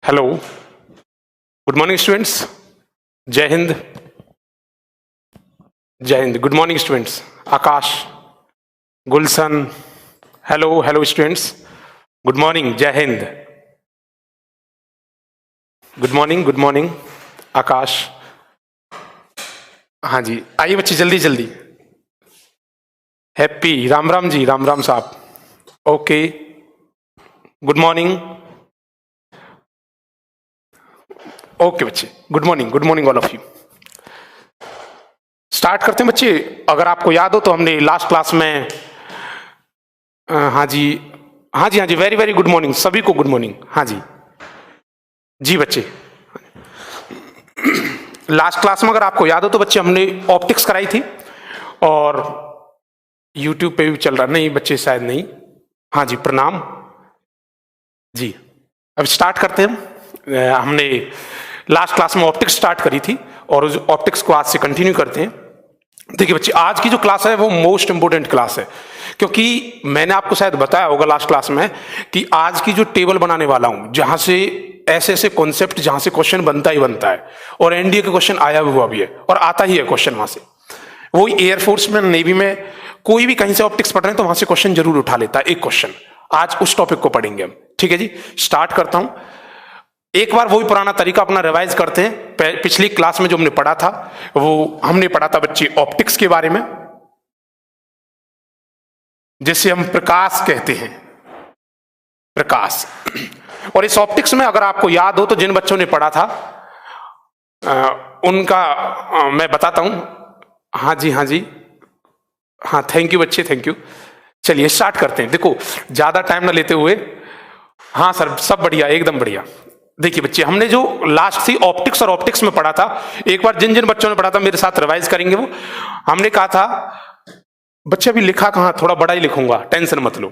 Hello, good morning students. जय हिंद, जय हिंद। Good morning students. Akash, Gulshan, hello hello students, good morning, जय हिंद। Good morning, good morning Akash. हाँ जी, आइए बच्चे जल्दी जल्दी। हैप्पी, राम राम जी, राम राम साहब। Okay, good morning. ओके बच्चे, good morning all of you. Start करते हैं बच्चे। अगर आपको याद हो तो हमने लास्ट क्लास में हाँ जी, हाँ जी, हाँ जी, वेरी वेरी गुड मॉर्निंग सभी को, गुड मॉर्निंग। हाँ जी जी बच्चे, लास्ट क्लास में अगर आपको याद हो तो बच्चे हमने ऑप्टिक्स कराई थी और यूट्यूब पे भी चल रहा, नहीं बच्चे शायद नहीं। हाँ जी, प्रणाम जी। अब स्टार्ट करते हैं। हमने लास्ट क्लास में ऑप्टिक्स स्टार्ट करी थी और उस ऑप्टिक्स को आज से कंटिन्यू करते हैं। देखिए बच्चे, आज की जो क्लास है वो मोस्ट इंपोर्टेंट क्लास है, क्योंकि मैंने आपको शायद बताया होगा लास्ट क्लास में कि आज की जो टेबल बनाने वाला हूं, जहां से ऐसे ऐसे कॉन्सेप्ट जहां से क्वेश्चन बनता ही बनता है, और एनडीए का क्वेश्चन आया हुआ भी है और आता ही है क्वेश्चन वहां से। वो एयरफोर्स में, नेवी में, कोई भी कहीं से ऑप्टिक्स पढ़ रहे हैं तो वहां से क्वेश्चन जरूर उठा लेता है एक क्वेश्चन। आज उस टॉपिक को पढ़ेंगे हम, ठीक है जी। स्टार्ट करता हूं। एक बार वही पुराना तरीका अपना रिवाइज करते हैं। पिछली क्लास में जो हमने पढ़ा था वो हमने पढ़ा था बच्चे ऑप्टिक्स के बारे में, जिसे हम प्रकाश कहते हैं, प्रकाश। और इस ऑप्टिक्स में अगर आपको याद हो तो जिन बच्चों ने पढ़ा था उनका मैं बताता हूं। हाँ जी, हाँ जी, हाँ, थैंक यू बच्चे, थैंक यू। चलिए स्टार्ट करते हैं। देखो, ज्यादा टाइम ना लेते हुए। हाँ सर, सब बढ़िया, एकदम बढ़िया। देखिए बच्चे, हमने जो लास्ट थी ऑप्टिक्स और ऑप्टिक्स में पढ़ा था, एक बार जिन जिन बच्चों ने पढ़ा था मेरे साथ रिवाइज करेंगे। वो हमने कहा था बच्चे, अभी लिखा कहां, थोड़ा बड़ा ही लिखूंगा, टेंशन मत लो।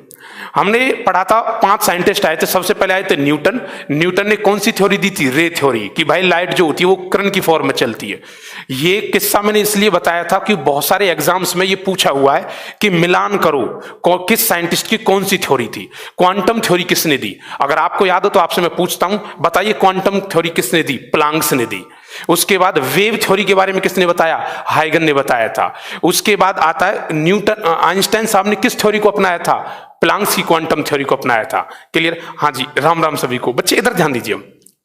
हमने पढ़ा था 5 साइंटिस्ट आए थे। सबसे पहले आए थे न्यूटन। न्यूटन ने कौन सी थ्योरी दी थी? रे थ्योरी, कि भाई लाइट जो होती है वो किरण की फॉर्म में चलती है। ये किस्सा मैंने इसलिए बताया था कि बहुत सारे एग्जाम्स में ये पूछा हुआ है कि मिलान करो किस साइंटिस्ट की कौन सी थ्योरी थी। क्वांटम थ्योरी किसने दी? अगर आपको याद हो तो आपसे मैं पूछता हूं, बताइए क्वांटम थ्योरी किसने दी? प्लांक्स ने दी। उसके बाद वेव थ्योरी के बारे में किसने बताया? हाइगन ने बताया था। उसके बाद आता है न्यूटन, आइंस्टाइन साहब ने किस थ्योरी को अपनाया था? प्लांक्स की क्वांटम थ्योरी को अपनाया था। क्लियर? हाँ जी, राम राम सभी को। बच्चे इधर ध्यान दीजिए,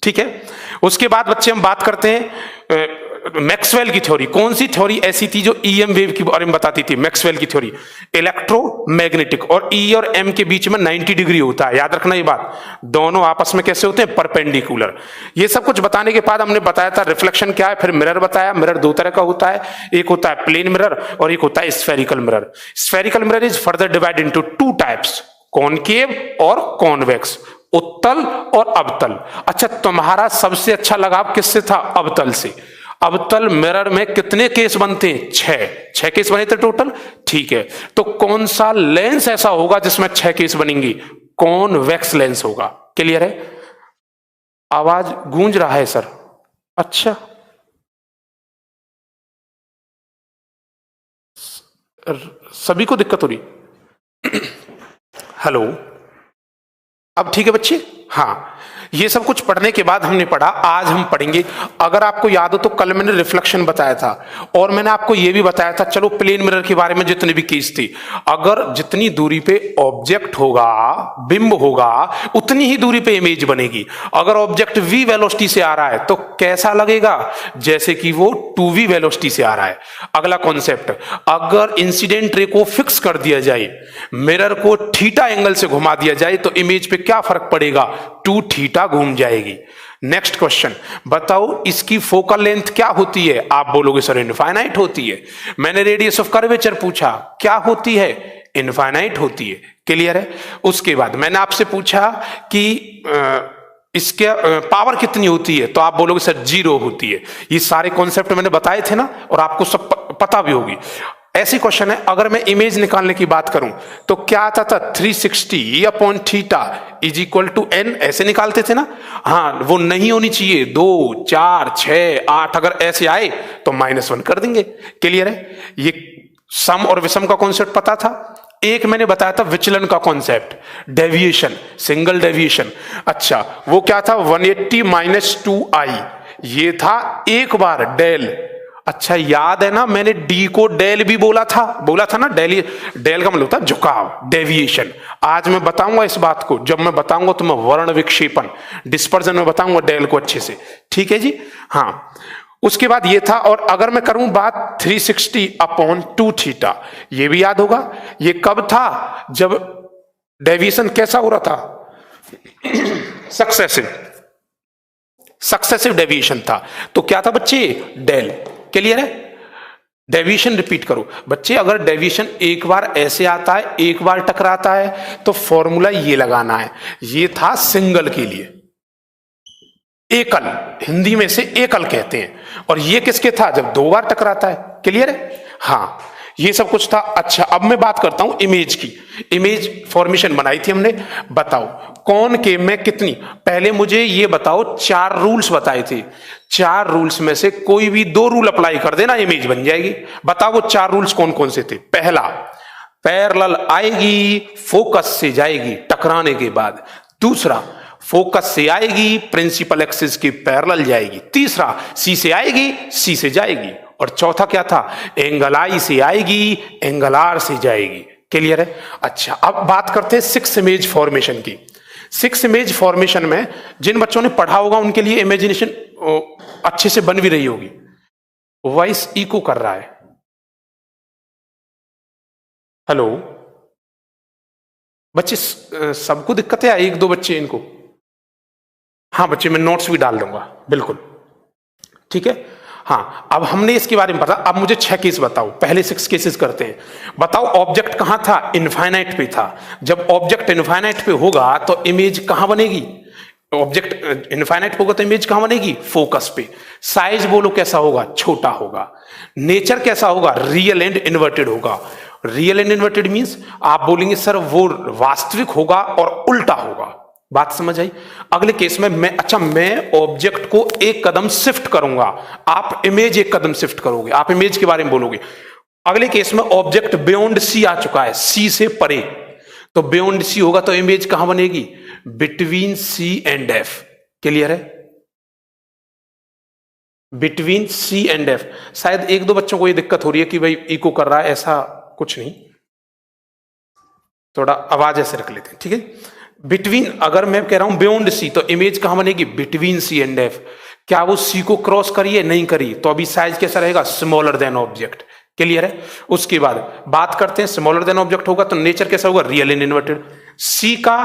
ठीक है। उसके बाद बच्चे हम बात करते हैं मैक्सवेल की थ्योरी। कौन सी थ्योरी ऐसी थी जो ईएम वेव के बारे में बताती थी? मैक्सवेल की थ्योरी। इलेक्ट्रोमैग्नेटिक, और ई और एम के बीच में 90 डिग्री होता है, याद रखना ये बात। दोनों आपस में कैसे होते हैं? परपेंडिकुलर। ये सब कुछ बताने के बाद हमने बताया था रिफ्लेक्शन क्या है, फिर मिरर बताया। मिरर 2 तरह का होता है, एक होता है प्लेन मिरर और एक होता है spherical mirror. Spherical mirror is further divide into 2 types, concave और कॉन्वेक्स, उत्तल और अवतल। अच्छा, तुम्हारा सबसे अच्छा लगाव किससे था? अवतल से। अवतल मिरर में कितने केस बनते हैं? 6 केस बने थे टोटल, ठीक है। तो कौन सा लेंस ऐसा होगा जिसमें 6 केस बनेंगी? कॉन्वेक्स लेंस होगा। क्लियर है? आवाज गूंज रहा है सर? अच्छा, सभी को दिक्कत हो रही? हेलो, अब ठीक है बच्चे? हाँ, ये सब कुछ पढ़ने के बाद हमने पढ़ा, आज हम पढ़ेंगे। अगर आपको याद हो तो कल मैंने रिफ्लेक्शन बताया था और मैंने आपको यह भी बताया था, चलो प्लेन मिरर के बारे में जितने भी केस थी, अगर जितनी दूरी पे ऑब्जेक्ट होगा, बिंब होगा, उतनी ही दूरी पे इमेज बनेगी। अगर ऑब्जेक्ट v वेलोसिटी से आ रहा है तो कैसा लगेगा? जैसे कि वो 2v वेलोसिटी से आ रहा है। अगला कॉन्सेप्ट, अगर इंसिडेंट रे को फिक्स कर दिया जाए, मिरर को थीटा एंगल से घुमा दिया जाए तो इमेज पे क्या फर्क पड़ेगा? 2 थीटा घूम जाएगी। नेक्स्ट क्वेश्चन, बताओ इसकी फोकल लेंथ क्या होती है? आप बोलोगे सर इनफाइनाइट होती है। मैंने रेडियस ऑफ कर्वेचर पूछा, क्या होती है? इनफाइनाइट होती है। क्लियर है? उसके बाद मैंने आपसे पूछा कि इसके पावर कितनी होती है, तो आप बोलोगे सर 0 होती है। ये सारे कॉन्सेप्ट मैंने बताए थे ना, और आपको सब पता भी होगी। ऐसी क्वेश्चन है, अगर मैं इमेज निकालने की बात करूं तो क्या आता था? 360 upon theta is equal to n, ऐसे निकालते थे ना। हाँ, वो नहीं होनी चाहिए 2, 4, 6, 8, अगर ऐसे आए तो -1 कर देंगे। क्लियर है? ये सम और विषम का कॉन्सेप्ट पता था। एक मैंने बताया था विचलन का कॉन्सेप्ट, डेविएशन, सिंगल डेविएशन। अच्छा वो क्या था, 180 माइनस 2i, ये था एक बार डेल। अच्छा याद है ना, मैंने डी को डेल भी बोला था ना, डेल, डेल का मतलब होता है झुकाव, डेविएशन। आज मैं बताऊंगा इस बात को, जब मैं बताऊंगा तो मैं वर्ण विक्षेपण, डिस्पर्जन में बताऊंगा डेल को अच्छे से, ठीक है जी। हाँ उसके बाद ये था, और अगर मैं करूं बात 360 अपॉन 2 थीटा, ये भी याद होगा। ये कब था, जब डेविएशन कैसा हो रहा था, सक्सेसिव डेविएशन था। तो क्या था बच्चे, डेल। क्लियर है, डेविएशन रिपीट करो बच्चे। अगर डेविएशन एक बार ऐसे आता है, एक बार टकराता है, तो फॉर्मूला ये लगाना है। ये था सिंगल के लिए, एकल, हिंदी में से एकल कहते हैं। और ये किसके था, जब दो बार टकराता है। क्लियर है, हाँ ये सब कुछ था। अच्छा अब मैं बात करता हूं इमेज की। इमेज फॉर्मेशन बनाई थी हमने, बताओ कौन के में कितनी। पहले मुझे ये बताओ, 4 रूल्स बताए थे, 4 रूल्स में से कोई भी 2 रूल अप्लाई कर देना, इमेज बन जाएगी। बताओ वो 4 रूल्स कौन कौन से थे। पहला, पैरेलल आएगी, फोकस से जाएगी टकराने के बाद। दूसरा, फोकस से आएगी, प्रिंसिपल एक्सिस के पैरेलल जाएगी। तीसरा, सी से आएगी, सी से जाएगी। और चौथा क्या था, एंगल आई से आएगी, एंगल आर से जाएगी। क्लियर है। अच्छा अब बात करते हैं 6 इमेज फॉर्मेशन की। 6 इमेज फॉर्मेशन में जिन बच्चों ने पढ़ा होगा उनके लिए इमेजिनेशन अच्छे से बन भी रही होगी। वॉइस इको कर रहा है, हेलो बच्चे, सबको दिक्कत है, 1-2 बच्चे इनको। हाँ बच्चे मैं नोट्स भी डाल दूंगा, बिल्कुल ठीक है। हाँ अब हमने इसके बारे में पता, अब मुझे 6 केस बताओ, पहले 6 केसेस करते हैं। बताओ ऑब्जेक्ट कहां था, इनफाइनाइट पे था। जब ऑब्जेक्ट इनफाइनाइट पे होगा तो इमेज कहां बनेगी, ऑब्जेक्ट इनफाइनाइट पे होगा तो इमेज कहां बनेगी, फोकस पे। साइज बोलो कैसा होगा, छोटा होगा। नेचर कैसा होगा, रियल एंड इन्वर्टेड होगा। रियल एंड इन्वर्टेड मींस आप बोलेंगे सर वो वास्तविक होगा और उल्टा होगा। बात समझ आई। अगले केस में मैं ऑब्जेक्ट को एक कदम शिफ्ट करूंगा, आप इमेज एक कदम शिफ्ट करोगे, आप इमेज के बारे में बोलोगे। अगले केस में ऑब्जेक्ट बियॉन्ड सी आ चुका है, सी से परे, तो बियॉन्ड सी होगा तो इमेज कहां बनेगी, between C and F. Clear है, बिटवीन सी एंड एफ। शायद 1-2 बच्चों को ये दिक्कत हो रही है कि भाई इको कर रहा है, ऐसा कुछ नहीं, थोड़ा आवाज ऐसे रख लेते हैं, ठीक है। बिटवीन, अगर मैं कह रहा हूं बियॉन्ड सी, तो इमेज कहां बनेगी, बिटवीन सी एंड एफ। क्या वो सी को क्रॉस करी है, नहीं करी, तो अभी साइज कैसा रहेगा, स्मॉलर देन ऑब्जेक्ट। क्लियर है। उसके बाद बात करते हैं, स्मॉलर देन ऑब्जेक्ट होगा तो नेचर कैसा होगा, रियल एंड इन्वर्टेड। सी का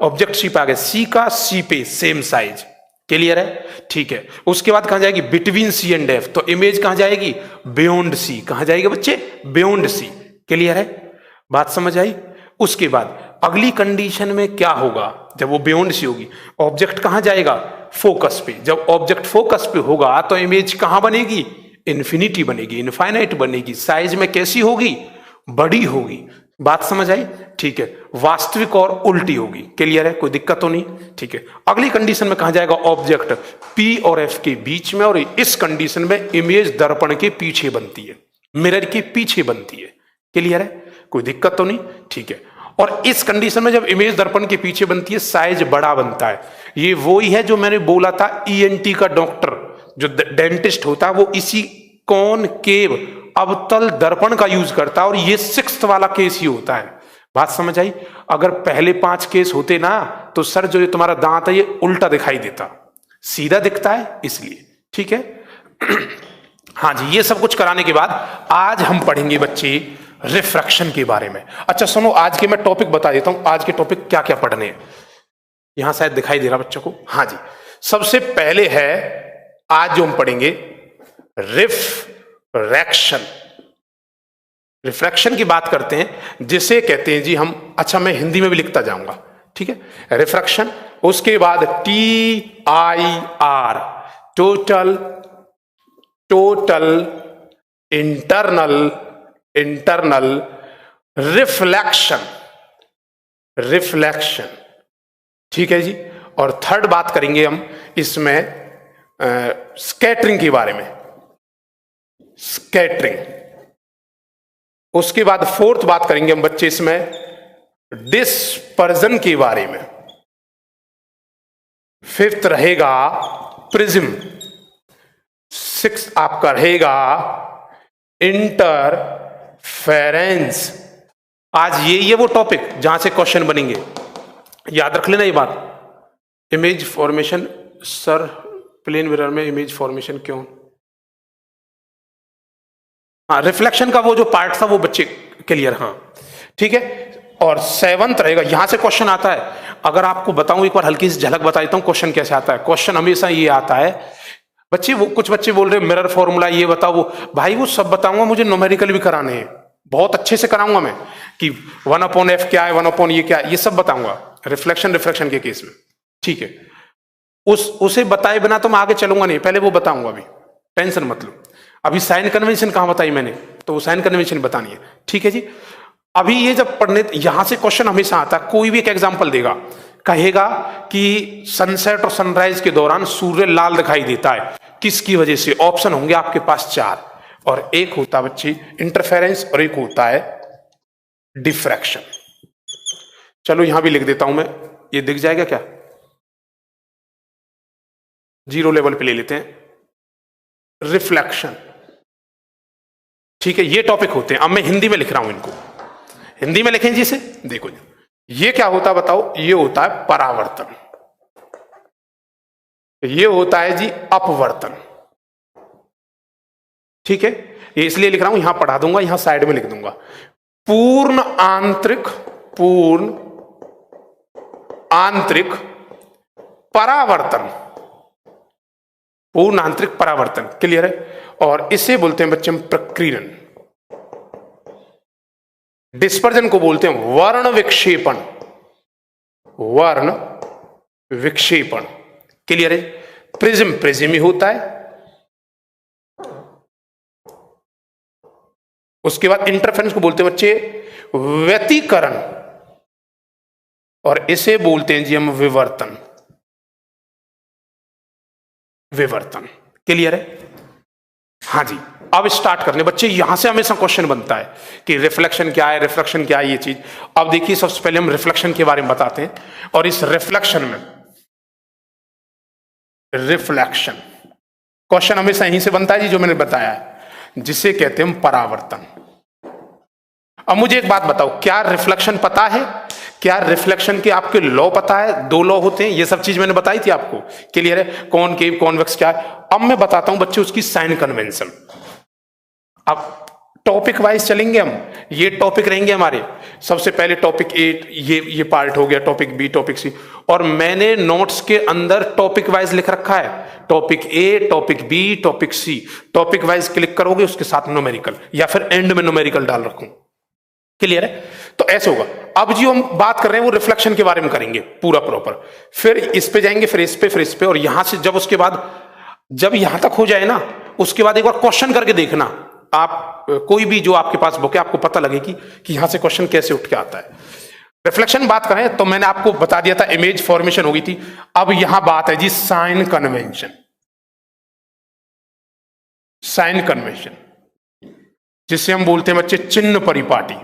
ऑब्जेक्ट सी पे आ गया, सी का सी पे सेम साइज। क्लियर है, ठीक है। उसके बाद कहां जाएगी, बिटवीन सी एंड एफ, तो इमेज कहां जाएगी, बियॉन्ड सी। कहां जाएगी बच्चे, बियॉन्ड सी। क्लियर है, बात समझ आई। उसके बाद अगली कंडीशन में क्या होगा, जब वो बियॉन्ड सी होगी, ऑब्जेक्ट कहां जाएगा, फोकस पे। जब ऑब्जेक्ट फोकस पे होगा तो इमेज कहां बनेगी, इन्फिनिटी बनेगी, इनफाइनाइट बनेगी। साइज में कैसी होगी, बड़ी होगी। बात समझ आई, ठीक है। वास्तविक और उल्टी होगी। क्लियर है, कोई दिक्कत तो नहीं, ठीक है। अगली कंडीशन में कहां जाएगा, ऑब्जेक्ट पी और एफ के बीच में, और इस कंडीशन में इमेज दर्पण के पीछे बनती है, मिरर के पीछे बनती है। क्लियर है, कोई दिक्कत तो नहीं, ठीक है। और इस कंडीशन में जब इमेज दर्पण के पीछे बनती है, साइज बड़ा बनता है। ये वो ही है जो मैंने बोला था, ईएनटी का डॉक्टर जो डेंटिस्ट होता है वो इसी कॉनकेव अवतल दर्पण का यूज करता है, और ये 6th वाला केस ही होता है। बात समझ आई। अगर पहले 5 केस होते ना, तो सर जो ये तुम्हारा दांत है ये उल्टा दिखाई देता, सीधा दिखता है इसलिए, ठीक है। हाँ जी, ये सब कुछ कराने के बाद आज हम पढ़ेंगे बच्चे रिफ्रैक्शन के बारे में। अच्छा सुनो, आज के मैं टॉपिक बता देता हूं, आज के टॉपिक क्या क्या पढ़ने हैं। यहां शायद दिखाई दे रहा बच्चों को, हाँ जी। सबसे पहले है आज जो हम पढ़ेंगे रिफ्रैक्शन। रिफ्रैक्शन की बात करते हैं, जिसे कहते हैं जी हम, अच्छा मैं हिंदी में भी लिखता जाऊंगा, ठीक है। रिफ्रैक्शन, उसके बाद TIR, टोटल इंटरनल रिफ्लेक्शन, ठीक है जी। और थर्ड बात करेंगे हम इसमें स्कैटरिंग के बारे में। स्कैटरिंग, उसके बाद फोर्थ बात करेंगे हम बच्चे इसमें डिस्पर्जन के बारे में। फिफ्थ रहेगा प्रिज्म। सिक्स आपका रहेगा इंटरफेरेंस। आज ये वो टॉपिक जहां से क्वेश्चन बनेंगे, याद रख लेना ये बात। Image formation, sir plane mirror में इमेज फॉर्मेशन क्यों? हाँ, रिफ्लेक्शन का वो जो पार्ट था वो बच्चे क्लियर, हाँ ठीक है। और सेवंथ रहेगा, यहां से क्वेश्चन आता है। अगर आपको बताऊं, एक बार हल्की सी झलक बता देता हूं क्वेश्चन कैसे आता है। क्वेश्चन हमेशा ये आता है बच्चे, वो कुछ बच्चे बोल रहे मिरर फॉर्मूला ये बताओ, वो भाई वो सब बताऊंगा, मुझे न्यूमेरिकल भी कराने हैं, बहुत अच्छे से कराऊंगा मैं, कि 1/f क्या है, 1/ ये क्या है, ये सब बताऊंगा रिफ्लेक्शन के केस में, ठीक है। उसे बताए बिना तो मैं आगे चलूंगा नहीं, पहले वो बताऊंगा, अभी टेंशन मत लो। अभी साइन कन्वेंशन कहां बताई मैंने, तो वो साइन कन्वेंशन बतानी है, ठीक है जी। अभी ये जब पढ़ने, यहां से क्वेश्चन हमेशा आता है, कोई भी एक एग्जांपल देगा, कहेगा कि सनसेट और सनराइज के दौरान सूर्य लाल दिखाई देता है, किसकी वजह से? ऑप्शन होंगे आपके पास 4, और एक होता बच्ची इंटरफेरेंस और एक होता है डिफ्रैक्शन। चलो यहां भी लिख देता हूं मैं, ये दिख जाएगा क्या? 0 लेवल पे ले लेते हैं, रिफ्लेक्शन, ठीक है। ये टॉपिक होते हैं। अब मैं हिंदी में लिख रहा हूं इनको, हिंदी में लिखें जी इसे, देखो ये क्या होता है बताओ? ये होता है परावर्तन, ये होता है जी अपवर्तन, ठीक है। ये इसलिए लिख रहा हूं, यहां पढ़ा दूंगा, यहां साइड में लिख दूंगा। पूर्ण आंतरिक परावर्तन, पूर्ण आंतरिक परावर्तन, क्लियर है। और इसे बोलते हैं बच्चे हम प्रकीर्णन। डिस्पर्जन को बोलते हैं वर्ण विक्षेपण, वर्ण विक्षेपण, क्लियर है। प्रिज्म ही होता है। उसके बाद इंटरफेरेंस को बोलते हैं बच्चे व्यतिकरण, और इसे बोलते हैं जी हम विवर्तन, क्लियर है। हाँ जी, अब स्टार्ट करने बच्चे, यहां से हमेशा क्वेश्चन बनता है कि रिफ्लेक्शन क्या है, रिफ्लेक्शन क्या है, ये चीज। अब देखिए, सबसे पहले हम रिफ्लेक्शन के बारे में बताते हैं, और इस रिफ्लेक्शन में क्वेश्चन हमेशा यहीं से बनता है जी, जो मैंने बताया है, जिसे कहते हैं परावर्तन। अब मुझे एक बात बताओ, क्या रिफ्लेक्शन पता है? क्या रिफ्लेक्शन के आपके लॉ पता है? 2 लॉ होते हैं, ये सब चीज मैंने बताई थी आपको, क्लियर है। कॉनकेव, कॉन्वेक्स क्या है। अब मैं बताता हूं बच्चे उसकी साइन कन्वेंशन। अब टॉपिक वाइज चलेंगे हम, ये टॉपिक रहेंगे हमारे। सबसे पहले टॉपिक ए, ये पार्ट हो गया, टॉपिक बी, टॉपिक सी, और मैंने नोट्स के अंदर टॉपिक वाइज लिख रखा है, टॉपिक ए, टॉपिक बी, टॉपिक सी। टॉपिक वाइज क्लिक करोगे, उसके साथ न्यूमेरिकल, या फिर एंड में न्यूमेरिकल डाल रखूं, क्लियर है। तो ऐसे होगा। अब जो हम बात कर रहे हैं वो रिफ्लेक्शन के बारे में करेंगे पूरा प्रॉपर, फिर इस पे जाएंगे, फिर इस पे, फिर इस पे, और यहां से जब उसके बाद जब यहां तक हो जाए ना, उसके बाद एक बार क्वेश्चन करके देखना आप, कोई भी जो आपके पास बुक है, आपको पता लगेगी कि यहां से क्वेश्चन कैसे उठ के आता है। रिफ्लेक्शन बात करें तो मैंने आपको बता दिया था इमेज फॉर्मेशन हो गई थी। अब यहां बात है जी साइन कन्वेंशन, साइन कन्वेंशन जिसे हम बोलते हैं बच्चे चिन्ह परिपाटी।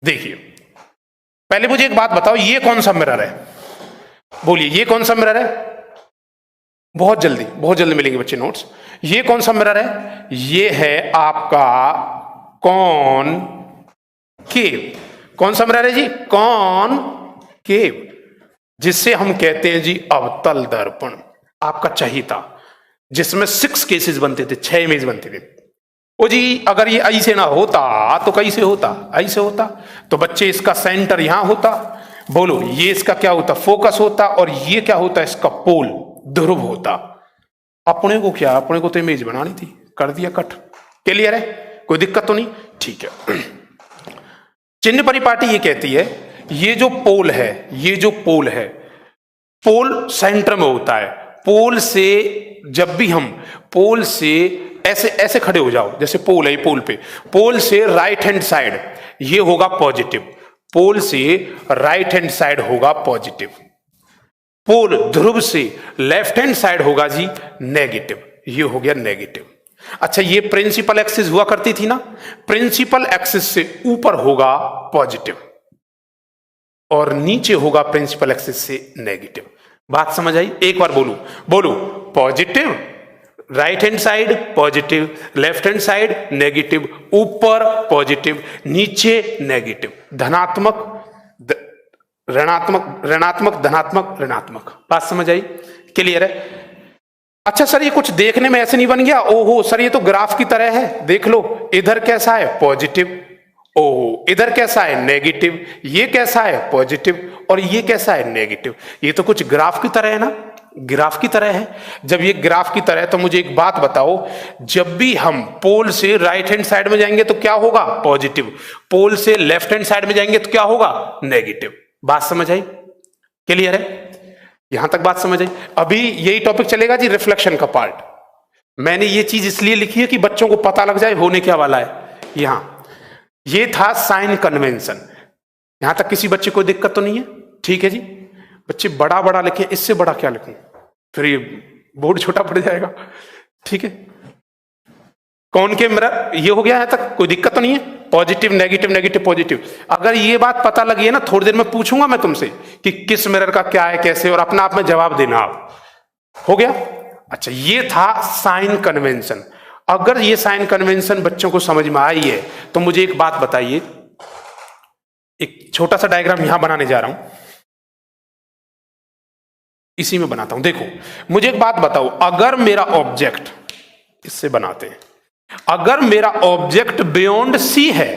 देखिए, पहले मुझे एक बात बताओ, ये कौन सा मिरर है? बोलिए, ये कौन सा मिरर है? बहुत जल्दी मिलेंगे बच्चे नोट्स। ये कौन सा मिरर है? ये है आपका कॉनकेव। कौन सा मिरर है जी? कॉनकेव, जिससे हम कहते हैं जी अवतल दर्पण। आपका चहीता, जिसमें 6 केसेस बनते थे, 6 इमेज बनते थे। ओ जी, अगर ये ऐसे ना होता तो कैसे होता? ऐसे होता तो बच्चे इसका सेंटर यहां होता। बोलो, ये इसका क्या होता? फोकस होता, और ये क्या होता? इसका पोल, ध्रुव होता। अपने को क्या, अपने को तो इमेज बनानी थी, कर दिया कट, क्लियर है, कोई दिक्कत तो नहीं, ठीक है। चिन्ह परिपाटी ये कहती है, ये जो पोल है, पोल सेंटर में होता है। पोल से जब भी हम पोल से ऐसे ऐसे खड़े हो जाओ, जैसे पोल है, पोल पे, पोल से राइट हैंड साइड ये होगा पॉजिटिव, पोल से राइट हैंड साइड होगा पॉजिटिव, पोल ध्रुव से लेफ्ट हैंड साइड होगा जी नेगेटिव, ये हो गया नेगेटिव। अच्छा, ये प्रिंसिपल एक्सिस हुआ करती थी ना, प्रिंसिपल एक्सिस से ऊपर होगा पॉजिटिव और नीचे होगा प्रिंसिपल एक्सिस से नेगेटिव। बात समझ आई? एक बार बोलू बोलू, positive right hand side positive, left hand side negative, ऊपर पॉजिटिव नीचे नेगेटिव, धनात्मक ऋणात्मक ऋणात्मक धनात्मक ऋणात्मक। बात समझ आई? क्लियर है? अच्छा सर, ये कुछ देखने में ऐसे नहीं बन गया? ओहो सर, ये तो ग्राफ की तरह है, देख लो, इधर कैसा है पॉजिटिव, ओहो इधर कैसा है नेगेटिव, ये कैसा है पॉजिटिव और ये कैसा है नेगेटिव। ये तो कुछ ग्राफ की तरह है ना, ग्राफ की तरह है। जब ये ग्राफ की तरह है तो मुझे एक बात बताओ, जब भी हम पोल से राइट हैंड साइड में जाएंगे तो क्या होगा? पॉजिटिव। पोल से लेफ्ट हैंड साइड में जाएंगे तो क्या होगा? नेगेटिव। बात समझ आई? क्लियर है? यहां तक बात समझ आई? अभी यही टॉपिक चलेगा जी, रिफ्लेक्शन का पार्ट। मैंने ये चीज इसलिए लिखी है कि बच्चों को पता लग जाए होने क्या वाला है। यहां ये था साइन कन्वेंशन। यहां तक किसी बच्चे को दिक्कत तो नहीं है? ठीक है जी। बच्चे बड़ा बड़ा लिखें, इससे बड़ा क्या लिखूं, फिर ये बोर्ड छोटा पड़ जाएगा। ठीक है, कौन के मिरर, ये हो गया है तक, कोई दिक्कत तो नहीं है? Positive negative negative positive. अगर ये बात पता लगी है ना, थोड़ी देर में पूछूंगा मैं तुमसे कि किस मिरर का क्या है कैसे, और अपना आप में जवाब देना। आप हो गया? अच्छा, ये था साइन कन्वेंशन। अगर ये साइन कन्वेंशन बच्चों को समझ में आई है तो मुझे एक बात बताइए, एक छोटा सा डायग्राम यहां बनाने जा रहा हूं, इसी में बनाता हूं। देखो मुझे एक बात बताओ, अगर मेरा ऑब्जेक्ट, इससे बनाते हैं, अगर मेरा ऑब्जेक्ट बियॉन्ड सी है,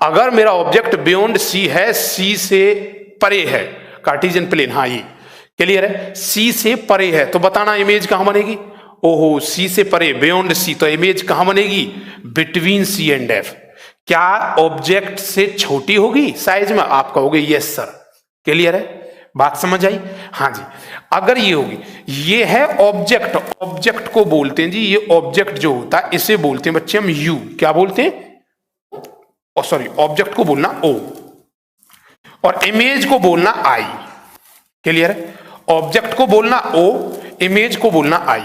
अगर मेरा ऑब्जेक्ट बियॉन्ड सी है, सी से परे है, कार्टेशियन प्लेन, हाँ ये क्लियर है, सी से परे है, तो बताना इमेज कहां बनेगी? ओहो, सी से परे बियॉन्ड सी, तो इमेज कहां बनेगी? Between C and F. क्या ऑब्जेक्ट से छोटी होगी साइज में? आप कहोगे यस सर। क्लियर है? बात समझ आई? हाँ जी। अगर ये होगी, ये है ऑब्जेक्ट, ऑब्जेक्ट को बोलते हैं जी, ये ऑब्जेक्ट जो होता है इसे बोलते हैं बच्चे हम यू। क्या बोलते हैं? सॉरी, ऑब्जेक्ट को बोलना ओ और इमेज को बोलना आई। क्लियर है? ऑब्जेक्ट को बोलना ओ, इमेज को बोलना आई।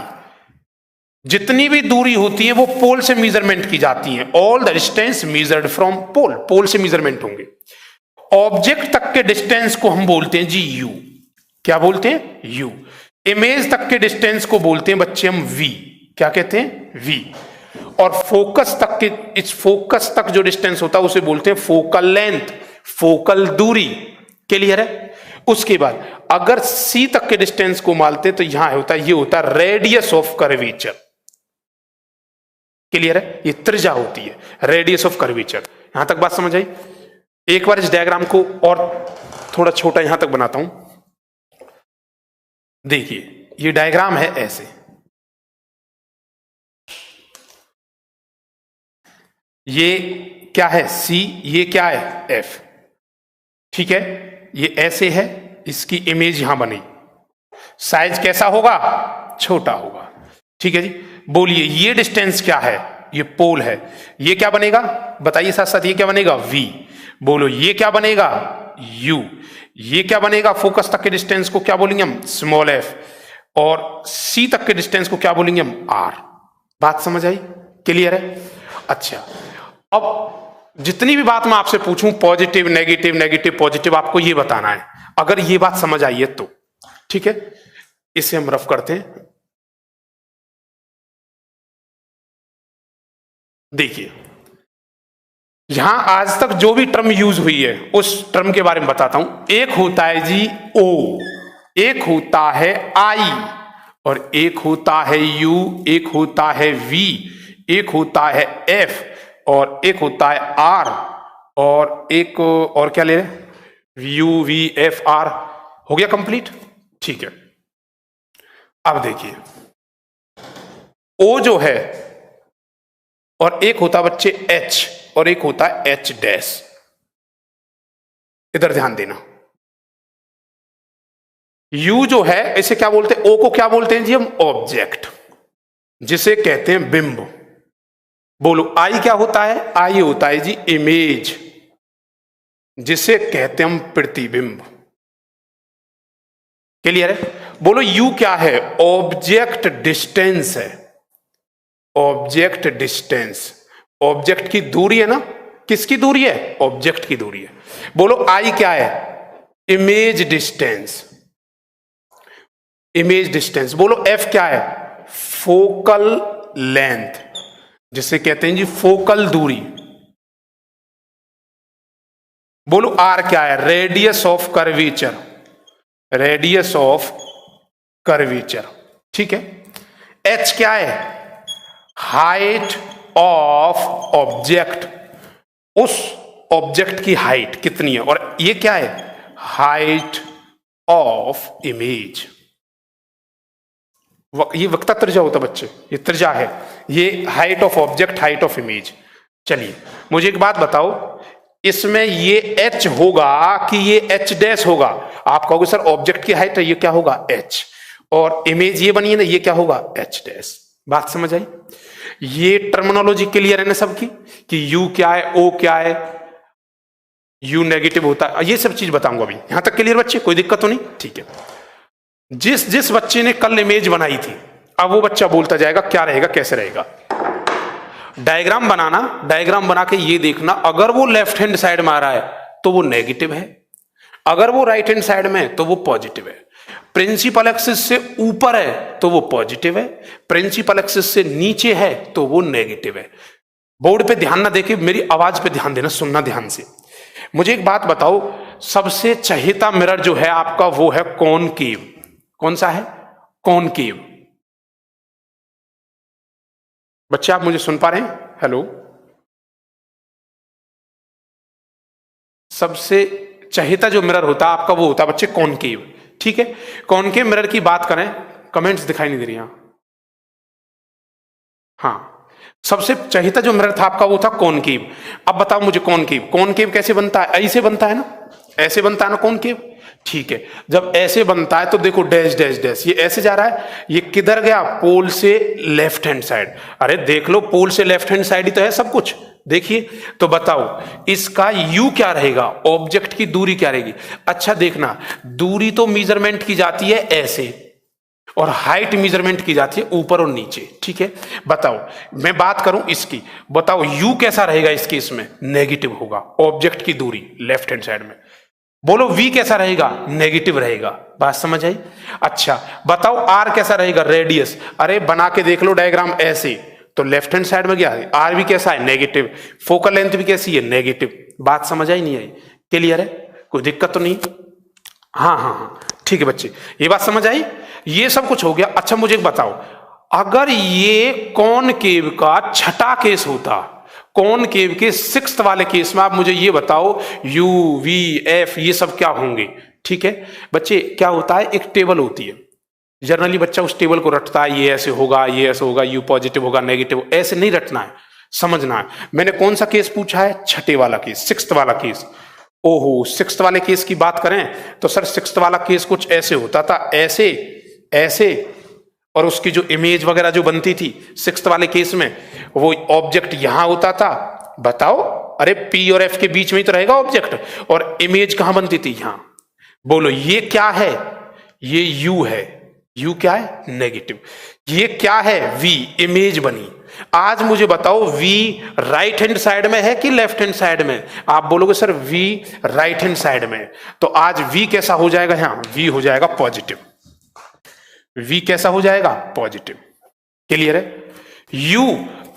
जितनी भी दूरी होती है वो पोल से मेजरमेंट की जाती है। All the distance measured from pole, pole से मेजरमेंट होंगे। ऑब्जेक्ट तक के डिस्टेंस को हम बोलते हैं जी यू। क्या बोलते हैं? यू। इमेज तक के डिस्टेंस को बोलते हैं बच्चे हम वी। क्या कहते हैं? वी। और फोकस तक के, इस फोकस तक जो डिस्टेंस होता है उसे बोलते हैं फोकल लेंथ, फोकल दूरी। क्लियर है? उसके बाद अगर सी तक के डिस्टेंस को मानते तो यहां होता है, ये होता है रेडियस ऑफ कर्वेचर। क्लियर है? ये त्रिज्या होती है, रेडियस ऑफ कर्वेचर। यहां तक बात समझ आई? एक बार इस डायग्राम को और थोड़ा छोटा यहां तक बनाता हूं। देखिए ये डायग्राम है ऐसे, ये क्या है? सी, ये क्या है? एफ। ठीक है, ये ऐसे है, इसकी इमेज यहां बनी, साइज कैसा होगा? छोटा होगा। ठीक है जी। बोलिए ये डिस्टेंस क्या है? ये पोल है। ये क्या बनेगा? बताइए साथ साथ, ये क्या बनेगा? वी। बोलो ये क्या बनेगा? यू। ये क्या बनेगा? फोकस तक के डिस्टेंस को क्या बोलेंगे हम? Small F. और सी तक के डिस्टेंस को क्या बोलेंगे हम? आर। बात समझ आई? क्लियर है? अच्छा, अब जितनी भी बात मैं आपसे पूछूं, पॉजिटिव नेगेटिव नेगेटिव पॉजिटिव, आपको ये बताना है। अगर ये बात समझ आई है तो ठीक है, इसे हम रफ करते हैं। देखिए यहां आज तक जो भी टर्म यूज हुई है उस टर्म के बारे में बताता हूं। एक होता है जी ओ, एक होता है आई, और एक होता है यू, एक होता है वी, एक होता है एफ, और एक होता है आर, और एक और क्या ले रहे? You V F R. हो गया कंप्लीट? ठीक है। अब देखिए ओ जो है, और एक होता बच्चे एच, और एक होता है एच डैश। इधर ध्यान देना। यू जो है इसे क्या बोलते हैं? ओ को क्या बोलते हैं जी हम? ऑब्जेक्ट, जिसे कहते हैं बिंब। बोलो आई क्या होता है? आई होता है जी इमेज, जिसे कहते हैं हम प्रतिबिंब। क्लियर है? बोलो यू क्या है? ऑब्जेक्ट डिस्टेंस है, ऑब्जेक्ट डिस्टेंस, ऑब्जेक्ट की दूरी है ना, किसकी दूरी है, ऑब्जेक्ट की दूरी है। बोलो आई क्या है, इमेज डिस्टेंस, इमेज डिस्टेंस। बोलो एफ क्या है, फोकल लेंथ, जिसे कहते हैं जी फोकल दूरी। बोलो आर क्या है, radius of curvature, radius of curvature, ठीक है। एच क्या है, हाइट ऑफ ऑब्जेक्ट, उस ऑब्जेक्ट की हाइट कितनी है। और ये क्या है, हाइट ऑफ इमेज। ये वक्ता त्रिज्या होता बच्चे, ये त्रिज्या है, ये height of object, height of image. चलिए मुझे एक बात बताओ, इसमें ये एच होगा कि ये एच डैश होगा। आप कहोगे सर ऑब्जेक्ट की हाइट है, ये क्या होगा, एच, और इमेज ये बनी है ना, ये क्या होगा, एच डैश। बात समझ आई। ये टर्मिनोलॉजी क्लियर है ना सबकी, कि यू क्या है, ओ क्या है, यू नेगेटिव होता है, ये सब चीज बताऊंगा अभी। यहां तक क्लियर बच्चे, कोई दिक्कत तो नहीं, ठीक है। जिस जिस बच्चे ने कल इमेज बनाई थी, अब वो बच्चा बोलता जाएगा क्या रहेगा, कैसे रहेगा। डायग्राम बनाना, डायग्राम बना के ये देखना, अगर वो लेफ्ट हैंड साइड में आ रहा है तो वो नेगेटिव है, अगर वो राइट हैंड साइड में है तो वो पॉजिटिव है। प्रिंसिपल एक्सिस से ऊपर है तो वो पॉजिटिव है, प्रिंसिपल एक्सिस से नीचे है तो वो नेगेटिव है। बोर्ड पे ध्यान ना देके मेरी आवाज पे ध्यान देना, सुनना ध्यान से। मुझे एक बात बताओ, सबसे चहेता मिरर जो है आपका वो है कॉनकेव। कौन सा है, कॉनकेव। बच्चे आप मुझे सुन पा रहे हैं, हेलो। सबसे चहेता जो मिरर होता है आपका वो होता है बच्चे कॉनकेव, ठीक है। कॉनकेव मिरर की बात करें, कमेंट्स दिखाई नहीं दे रही यहां। हाँ, सबसे चहेता जो मिरर था आपका वो था कॉनकेव। अब बताओ मुझे कॉनकेव, कॉनकेव कैसे बनता है, ऐसे बनता है ना, ऐसे बनता है ना कॉनकेव, ठीक है। जब ऐसे बनता है तो देखो डैश डैश डैश, ये ऐसे जा रहा है, ये किधर गया, पोल से लेफ्ट हैंड साइड। अरे देख लो, पोल से लेफ्ट हैंड साइड ही तो है सब कुछ, देखिए। तो बताओ इसका u क्या रहेगा, ऑब्जेक्ट की दूरी क्या रहेगी। अच्छा देखना, दूरी तो मेजरमेंट की जाती है ऐसे, और हाइट मेजरमेंट की जाती है ऊपर और नीचे, ठीक है। बताओ मैं बात करूं इसकी, बताओ u कैसा रहेगा इसके, इसमें नेगेटिव होगा, ऑब्जेक्ट की दूरी लेफ्ट हैंड साइड में। बोलो v कैसा रहेगा, नेगेटिव रहेगा। बात समझ आई। अच्छा बताओ r कैसा रहेगा, रेडियस। अरे बना के देख लो डायग्राम ऐसे, तो लेफ्ट हैंड साइड में गया, r भी कैसा है, नेगेटिव। फोकल लेंथ भी कैसी है, नेगेटिव। बात समझ आई नहीं आई, क्लियर है, कोई दिक्कत तो नहीं। हाँ हाँ हाँ ठीक है बच्चे, ये बात समझ आई, ये सब कुछ हो गया। अच्छा मुझे एक बताओ, अगर ये कॉनकेव का छठा केस होता, कॉनकेव के सिक्स्थ वाले केस में, आप मुझे ये बताओ यू वी एफ ये सब क्या होंगे, ठीक है। बच्चे क्या होता है, एक टेबल होती है, जनरली बच्चा उस टेबल को रटता है, ये ऐसे होगा, ये ऐसे होगा, यू पॉजिटिव होगा, नेगेटिव, ऐसे नहीं रटना है, समझना है। मैंने कौन सा केस पूछा है, छठे वाला केस, सिक्स्थ वाला केस। ओहो, सिक्स्थ वाले केस की बात करें तो सर सिक्स्थ वाला केस कुछ ऐसे होता था, ऐसे ऐसे, और उसकी जो इमेज वगैरह जो बनती थी सिक्स्थ वाले केस में, वो ऑब्जेक्ट यहां होता था। बताओ, अरे पी और एफ के बीच में ही तो रहेगा ऑब्जेक्ट, और इमेज कहां बनती थी, यहां। बोलो ये क्या है, ये यू है, यू क्या है, नेगेटिव। ये क्या है, वी, इमेज बनी। आज मुझे बताओ वी राइट हैंड साइड में है कि लेफ्ट हैंड साइड में। आप बोलोगे sir we right hand side में, तो आज वी कैसा हो जाएगा, यहां वी हो जाएगा पॉजिटिव, वी कैसा हो जाएगा, पॉजिटिव। क्लियर है। यू,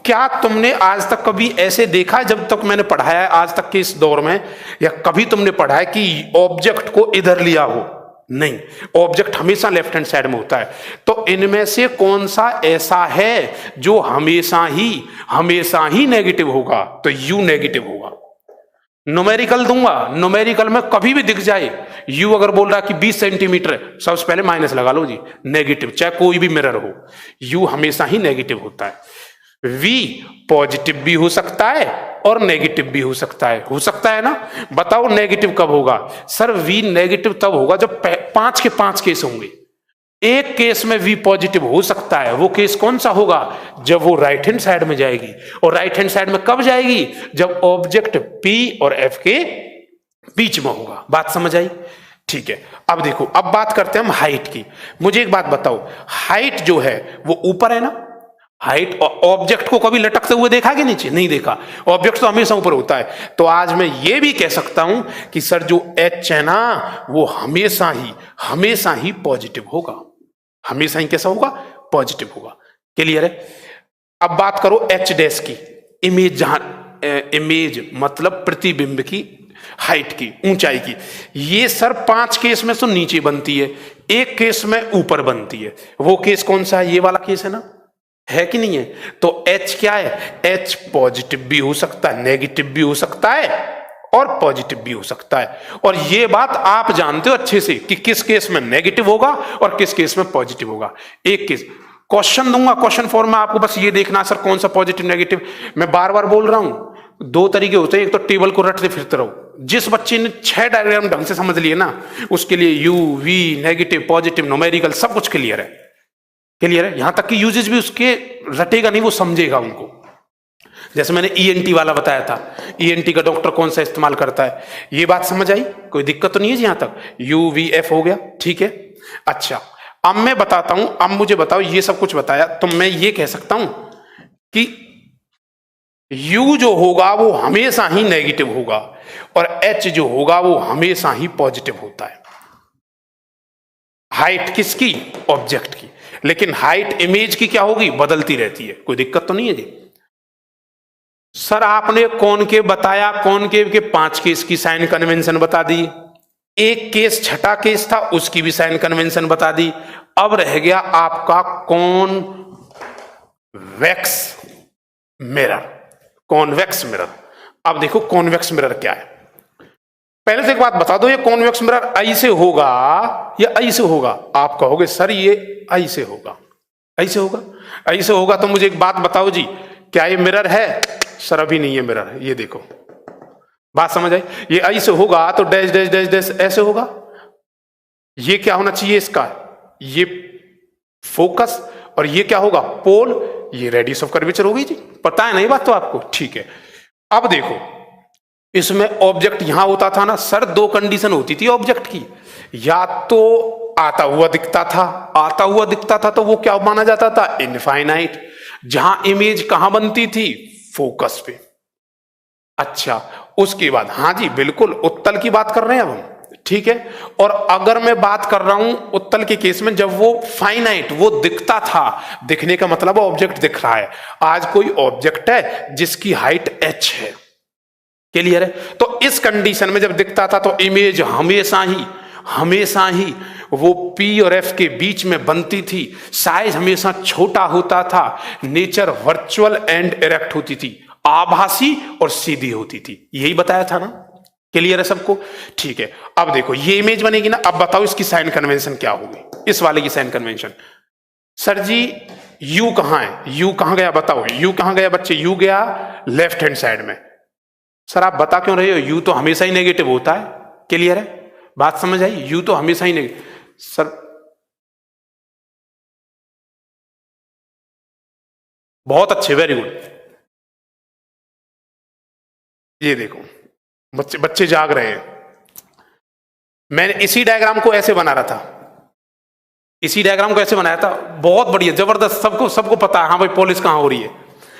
क्या तुमने आज तक कभी ऐसे देखा है, जब तक मैंने पढ़ाया है आज तक के इस दौर में, या कभी तुमने पढ़ा है कि ऑब्जेक्ट को इधर लिया हो, नहीं, ऑब्जेक्ट हमेशा लेफ्ट हैंड साइड में होता है। तो इनमें से कौन सा ऐसा है जो हमेशा ही नेगेटिव होगा, तो यू नेगेटिव होगा। न्यूमेरिकल दूंगा, न्यूमेरिकल में कभी भी दिख जाए यू अगर बोल रहा कि 20 सेंटीमीटर, सबसे पहले माइनस लगा लो जी, नेगेटिव, चाहे कोई भी मिरर हो, यू हमेशा ही नेगेटिव होता है। वी पॉजिटिव भी हो सकता है और नेगेटिव भी हो सकता है ना। बताओ नेगेटिव कब होगा, सर वी नेगेटिव तब होगा जब 5 के 5 केस होंगे। एक केस में वी पॉजिटिव हो सकता है, वो केस कौन सा होगा, जब वो राइट हैंड साइड में जाएगी। और राइट हैंड साइड में कब जाएगी, जब ऑब्जेक्ट पी और एफ के बीच में होगा। बात समझ आई, ठीक है। अब देखो, अब बात करते हैं हम हाइट की। मुझे एक बात बताओ, हाइट जो है वो ऊपर है ना, हाइट ऑब्जेक्ट को कभी लटकते हुए देखा कि नीचे? नहीं देखा। ऑब्जेक्ट तो हमेशा ऊपर होता है। तो आज मैं ये भी कह सकता हूं कि सर जो एच है ना वो हमेशा ही पॉजिटिव होगा। हमेशा ही कैसा होगा? पॉजिटिव होगा। क्लियर है? अब बात करो एच डैश की, इमेज, जहां इमेज मतलब प्रतिबिंब की हाइट की, ऊंचाई की। ये सर 5 केस में तो नीचे बनती है, एक केस में ऊपर बनती है। वो केस कौन सा है? ये वाला केस है ना, है कि नहीं है? तो H क्या है? H पॉजिटिव भी हो सकता है, नेगेटिव भी हो सकता है और पॉजिटिव भी हो सकता है। और ये बात आप जानते हो अच्छे से कि किस केस में नेगेटिव होगा और किस केस में पॉजिटिव होगा। एक केस क्वेश्चन दूंगा, क्वेश्चन फॉर्म में, आपको बस ये देखना सर कौन सा पॉजिटिव नेगेटिव। मैं बार बार बोल रहा हूं, 2 तरीके होते हैं, एक तो टेबल को रटते फिरते रहो। जिस बच्चे ने 6 डायग्राम ढंग से समझ लिए ना, उसके लिए u v negative positive numerical सब कुछ क्लियर है। क्लियर है? यहां तक कि यूजेज भी उसके रटेगा नहीं, वो समझेगा उनको। जैसे मैंने ईएनटी वाला बताया था, ईएनटी का डॉक्टर कौन सा इस्तेमाल करता है, ये बात समझ आई? कोई दिक्कत तो नहीं है जी? यहां तक यूवीएफ हो गया, ठीक है। अच्छा, अब मैं बताता हूं, अब मुझे बताओ, ये सब कुछ बताया तो मैं ये कह सकता हूं कि यू जो होगा वो हमेशा ही नेगेटिव होगा और एच जो होगा वो हमेशा ही पॉजिटिव होता है। हाइट किसकी? ऑब्जेक्ट की। लेकिन हाइट इमेज की क्या होगी? बदलती रहती है। कोई दिक्कत तो नहीं है जी? सर आपने कॉनकेव बताया, कॉनकेव के 5 केस की साइन कन्वेंशन बता दी, एक केस छठा केस था उसकी भी साइन कन्वेंशन बता दी। अब रह गया आपका कॉन्वेक्स मिरर। कॉन्वेक्स मिरर, अब देखो कॉन्वेक्स मिरर क्या है। पहले से एक बात बता दो, ये कॉन्वेक्स मिरर ऐसे होगा या ऐसे होगा? आप कहोगे सर ये ऐसे होगा। ऐसे होगा? ऐसे होगा तो मुझे एक बात बताओ जी, क्या ये मिरर है? सर अभी नहीं है मिरर, ये देखो, बात समझ आई? ये ऐसे होगा तो डैश डैश डैश डैश ऐसे होगा। ये क्या होना चाहिए इसका? ये फोकस, और ये क्या होगा? पोल। ये रेडियस ऑफ कर्वेचर होगी जी, पता है नहीं बात तो आपको? ठीक है। अब देखो इसमें ऑब्जेक्ट यहां होता था ना सर, 2 कंडीशन होती थी ऑब्जेक्ट की, या तो आता हुआ दिखता था तो वो क्या माना जाता था? इनफाइनाइट। जहां इमेज कहां बनती थी? फोकस पे। अच्छा, उसके बाद हाँ जी बिल्कुल उत्तल की बात कर रहे हैं अब हम, ठीक है। और अगर मैं बात कर रहा हूं उत्तल के केस में, जब वो फाइनाइट, वो दिखता था, दिखने का मतलब ऑब्जेक्ट दिख रहा है। आज कोई ऑब्जेक्ट है जिसकी हाइट h है, क्लियर है? तो इस कंडीशन में जब दिखता था तो इमेज हमेशा ही वो P और F के बीच में बनती थी, साइज हमेशा छोटा होता था, नेचर वर्चुअल एंड इरेक्ट होती थी, आभासी और सीधी होती थी। यही बताया था ना? क्लियर है सबको? ठीक है। अब देखो ये इमेज बनेगी ना, अब बताओ इसकी साइन कन्वेंशन क्या होगी? इस वाले की साइन कन्वेंशन, सर जी U कहां है? U कहां गया बताओ? U कहां गया बच्चे? U गया लेफ्ट हैंड साइड में। सर आप बता क्यों रहे हो? U तो हमेशा ही नेगेटिव होता है। क्लियर है? बात समझ आई? U तो हमेशा ही नेगेटिव। सर बहुत अच्छे, वेरी गुड। ये देखो बच्चे जाग रहे हैं। मैंने इसी डायग्राम को ऐसे बना रहा था, इसी डायग्राम को ऐसे बनाया था, बहुत बढ़िया जबरदस्त, सबको पता है हाँ भाई पॉलिश कहां हो रही है।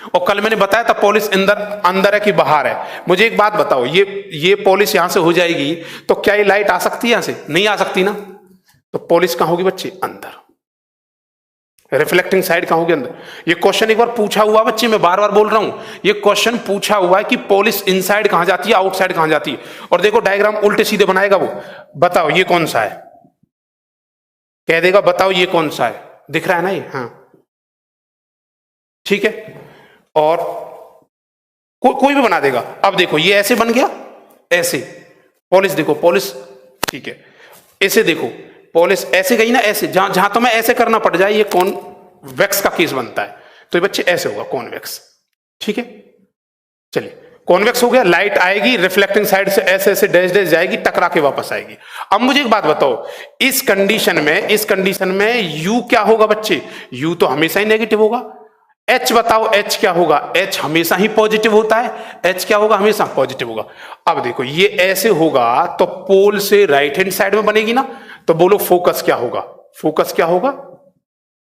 और कल मैंने बताया था पॉलिश अंदर है कि बाहर है। मुझे एक बात बताओ, ये पॉलिश यहां से हो जाएगी तो क्या ये लाइट आ सकती है? यहां से नहीं आ सकती ना। तो पॉलिश कहां होगी बच्चे? अंदर। रिफ्लेक्टिंग साइड कहां होगी? अंदर। ये क्वेश्चन एक बार पूछा हुआ बच्चे, मैं बार बार बोल रहा हूं, ये क्वेश्चन पूछा हुआ है कि पॉलिश इनसाइड कहां जाती है, आउटसाइड कहां जाती है। और देखो डायग्राम उल्टे सीधे बनाएगा वो। बताओ ये कौन सा है? कह देगा बताओ ये कौन सा है? दिख रहा है ना ये? हाँ ठीक है। और कोई भी बना देगा। अब देखो ये ऐसे बन गया, ऐसे पॉलिश, देखो पॉलिश, ठीक है। ऐसे देखो पॉलिश ऐसे गई ना, ऐसे, जहां तो मैं ऐसे करना पड़ जाए, ये कॉन्वेक्स का केस बनता है। तो ये बच्चे ऐसे होगा कॉन्वेक्स, ठीक है। चलिए कॉन्वेक्स हो गया, लाइट आएगी रिफ्लेक्टिंग साइड से ऐसे ऐसे डैश डैश जाएगी, टकरा के वापस आएगी। अब मुझे एक बात बताओ, इस कंडीशन में यू क्या होगा बच्चे? यू तो हमेशा ही नेगेटिव होगा। एच बताओ, एच क्या होगा? एच हमेशा ही पॉजिटिव होता है। एच क्या होगा? हमेशा पॉजिटिव होगा। अब देखो ये ऐसे होगा तो पोल से राइट हैंड साइड में बनेगी ना, तो बोलो फोकस क्या होगा? फोकस क्या होगा?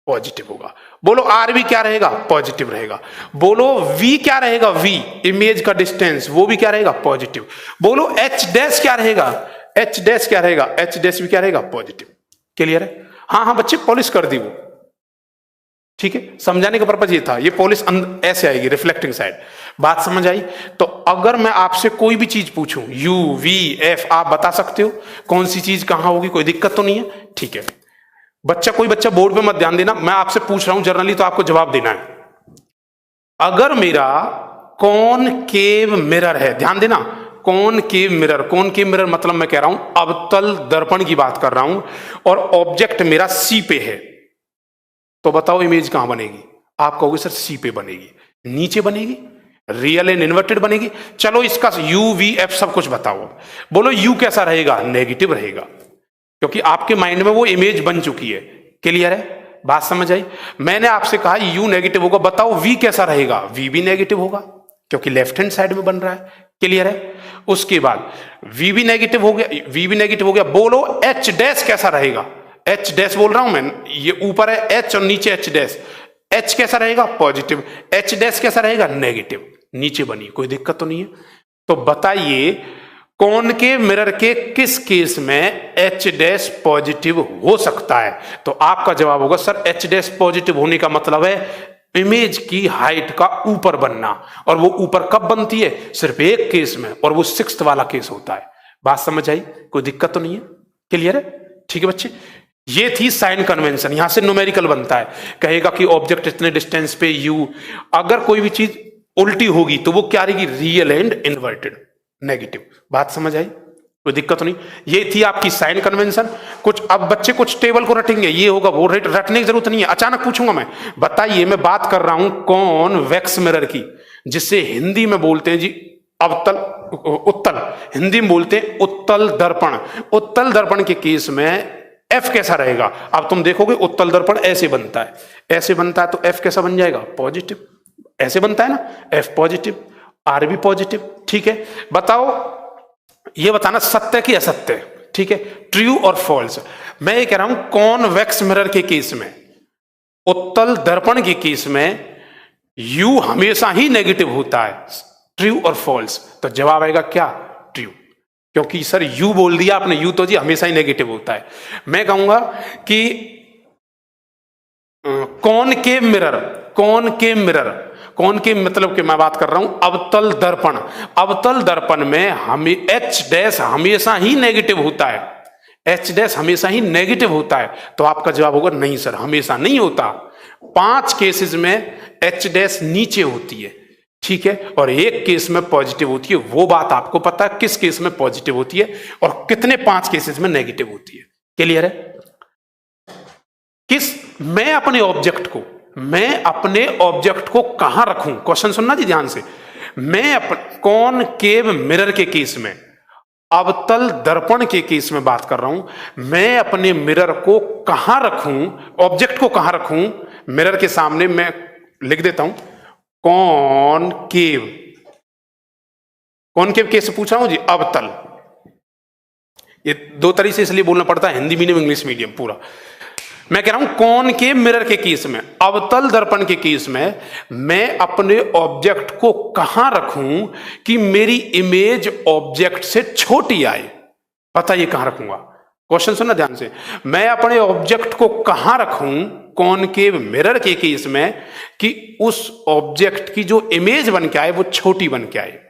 पॉजिटिव होगा। बोलो आर भी क्या रहेगा, पॉजिटिव रहेगा। बोलो वी क्या रहेगा, वी इमेज का डिस्टेंस, वो भी क्या रहेगा, पॉजिटिव। बोलो एच डैश क्या रहेगा, एच डैश क्या रहेगा, एच डैश भी क्या रहेगा, पॉजिटिव। क्लियर है? हाँ हाँ बच्चे, पॉलिश कर दी वो, ठीक है। समझाने का पर्पज ये था, ये पॉलिश ऐसे आएगी, रिफ्लेक्टिंग साइड। बात समझ आई? तो अगर मैं आपसे कोई भी चीज पूछूं, यू वी एफ, आप बता सकते हो कौन सी चीज कहां होगी, कोई दिक्कत तो नहीं है, ठीक है। बच्चा, कोई बच्चा बोर्ड पे मत ध्यान देना, मैं आपसे पूछ रहा हूं जनरली, तो आपको जवाब देना है। अगर मेरा कॉनकेव मिरर है, ध्यान देना, कॉनकेव मिरर, कॉनकेव मिरर मतलब मैं कह रहा हूं अवतल दर्पण की बात कर रहा हूं, और ऑब्जेक्ट मेरा सी पे है, तो बताओ इमेज कहां बनेगी? आप कहोगे सर सी पे बनेगी, नीचे बनेगी, रियल एंड इन्वर्टेड बनेगी। चलो इसका यू वी एफ सब कुछ बताओ। बोलो यू कैसा रहेगा, नेगेटिव रहेगा, क्योंकि आपके माइंड में वो इमेज बन चुकी है। क्लियर है? बात समझ आई? मैंने आपसे कहा यू नेगेटिव होगा, बताओ वी कैसा रहेगा, वी भी नेगेटिव होगा, क्योंकि लेफ्ट हैंड साइड में बन रहा है। क्लियर है? उसके बाद वी भी नेगेटिव हो गया, वी भी नेगेटिव हो गया। बोलो एच डैश कैसा रहेगा, एच डैश बोल रहा हूं मैं, ये ऊपर है एच और नीचे एच डैश, एच कैसा रहेगा, पॉजिटिव, एच डैश कैसा रहेगा, नेगेटिव, नीचे बनी, कोई दिक्कत तो नहीं है। तो बताइए कॉनकेव मिरर के किस केस में एच डैश पॉजिटिव हो सकता है? तो आपका जवाब होगा सर एच डैश पॉजिटिव होने का मतलब है इमेज की हाइट का ऊपर बनना, और वो ऊपर कब बनती है, सिर्फ एक केस में, और वो 6th वाला केस होता है। बात समझ आई? कोई दिक्कत तो नहीं है? क्लियर है? ठीक है बच्चे, ये थी साइन कन्वेंशन। यहां से न्यूमेरिकल बनता है, कहेगा कि ऑब्जेक्ट इतने डिस्टेंस पे यू, अगर कोई भी चीज उल्टी होगी तो वो क्या रहेगी, रियल एंड इन्वर्टेड, नेगेटिव। बात समझ आई? कोई दिक्कत नहीं। ये थी आपकी साइन कन्वेंशन। कुछ अब बच्चे कुछ टेबल को रटेंगे, ये होगा वो, रटने की जरूरत नहीं है, अचानक पूछूंगा मैं। बताइए, मैं बात कर रहा हूं कॉन्वेक्स मिरर की, जिससे हिंदी में बोलते हैं जी अवतल, उत्तल, हिंदी में बोलते हैं उत्तल दर्पण। उत्तल दर्पण के केस में एफ कैसा रहेगा? अब तुम देखोगे उत्तल दर्पण ऐसे बनता है, ऐसे बनता है, तो एफ कैसा बन जाएगा, पॉजिटिव। ऐसे बनता है ना, एफ पॉजिटिव, आर भी पॉजिटिव। ठीक है, बताओ, ये बताना सत्य की असत्य। ठीक है, ट्रू और फॉल्स। मैं ये कह रहा हूं कॉन्वेक्स मिरर के केस में, उत्तल दर्पण के केस में यू हमेशा ही नेगेटिव होता है, ट्रू और फॉल्स। तो जवाब आएगा क्या, ट्रू, क्योंकि सर यू बोल दिया आपने, यू तो जी हमेशा ही नेगेटिव होता है। मैं कहूंगा कि concave mirror, concave mirror, concave मतलब कि मैं बात कर रहा हूं अवतल दर्पण, अवतल दर्पण में हमें एच डैश हमेशा ही नेगेटिव होता है, एच डैश हमेशा ही नेगेटिव होता है। तो आपका जवाब होगा नहीं सर, हमेशा नहीं होता। 5 केसेस में एच डैश नीचे होती है, ठीक है, और एक केस में पॉजिटिव होती है। वो बात आपको पता है किस केस में पॉजिटिव होती है और कितने 5 केसेस में नेगेटिव होती है। क्लियर है? मैं अपने ऑब्जेक्ट को कहां रखूं, क्वेश्चन सुनना जी ध्यान से। मैं कॉनकेव मिरर के केस में, अवतल दर्पण के केस में बात कर रहा हूं, मैं अपने मिरर को कहां रखूं, ऑब्जेक्ट को कहां रखूं, मिरर के सामने। मैं लिख देता हूं कॉनकेव, कॉनकेव केस से पूछ रहा हूं जी, अवतल। ये 2 तरीके से इसलिए बोलना पड़ता है, हिंदी मीडियम इंग्लिश मीडियम पूरा। मैं कह रहा हूं कॉनकेव मिरर के केस में, अवतल दर्पण के केस में, मैं अपने ऑब्जेक्ट को कहां रखूं कि मेरी इमेज ऑब्जेक्ट से छोटी आए। बताइए कहां रखूंगा, क्वेश्चन सुनना ध्यान से। मैं अपने ऑब्जेक्ट को कहां रखूं कॉनकेव मिरर के केस में कि उस ऑब्जेक्ट की जो इमेज बन के आए वो छोटी बन के आए।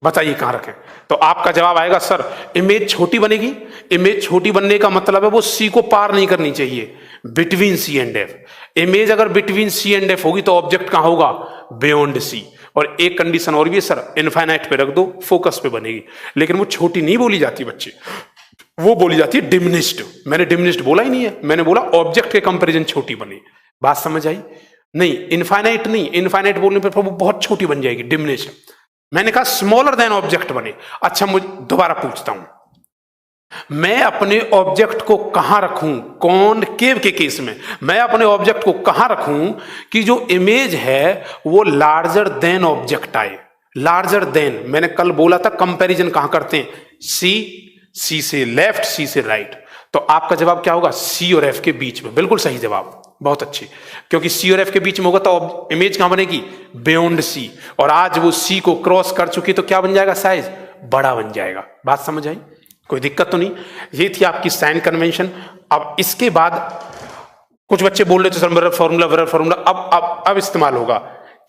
बताइए कहां रखें? तो आपका जवाब आएगा सर इमेज छोटी बनेगी। इमेज छोटी बनने का मतलब है वो सी को पार नहीं करनी चाहिए, between C and F. Image अगर बिटवीन सी एंड एफ होगी तो ऑब्जेक्ट कहां होगा, बियॉन्ड सी। और एक कंडीशन और भी है सर, इनफाइनाइट पे रख दो, फोकस पे बनेगी। लेकिन वो छोटी नहीं बोली जाती बच्चे, वो बोली जाती है डिमिनिश्ड। मैंने डिमिनिश्ड बोला ही नहीं है, मैंने बोला ऑब्जेक्ट के कंपेरिजन छोटी बनी। बात समझ आई? नहीं, इनफाइनाइट नहीं, इनफाइनाइट बोलने पर वो बहुत छोटी बन जाएगी, डिमिनिश्ड। मैंने कहा स्मॉलर देन ऑब्जेक्ट बने। अच्छा, मुझे दोबारा पूछता हूं, मैं अपने ऑब्जेक्ट को कहां रखूं कॉनकेव के केस में, मैं अपने ऑब्जेक्ट को कहां रखूं कि जो इमेज है वो लार्जर देन ऑब्जेक्ट आए। लार्जर देन, मैंने कल बोला था कंपैरिजन कहां करते हैं, सी से लेफ्ट, सी से राइट। तो आपका जवाब क्या होगा? सी और एफ के बीच में। बिल्कुल सही जवाब, बहुत अच्छी। क्योंकि सी और एफ के बीच में होगा तो इमेज कहां बनेगी? Beyond C. और आज वो सी को क्रॉस कर चुकी तो क्या बन जाएगा? साइज बड़ा बन जाएगा। बात समझ आई? कोई दिक्कत तो नहीं? ये थी आपकी साइन कन्वेंशन। अब इसके बाद कुछ बच्चे बोल रहे थे सर मिरर फॉर्मूला अब इस्तेमाल होगा।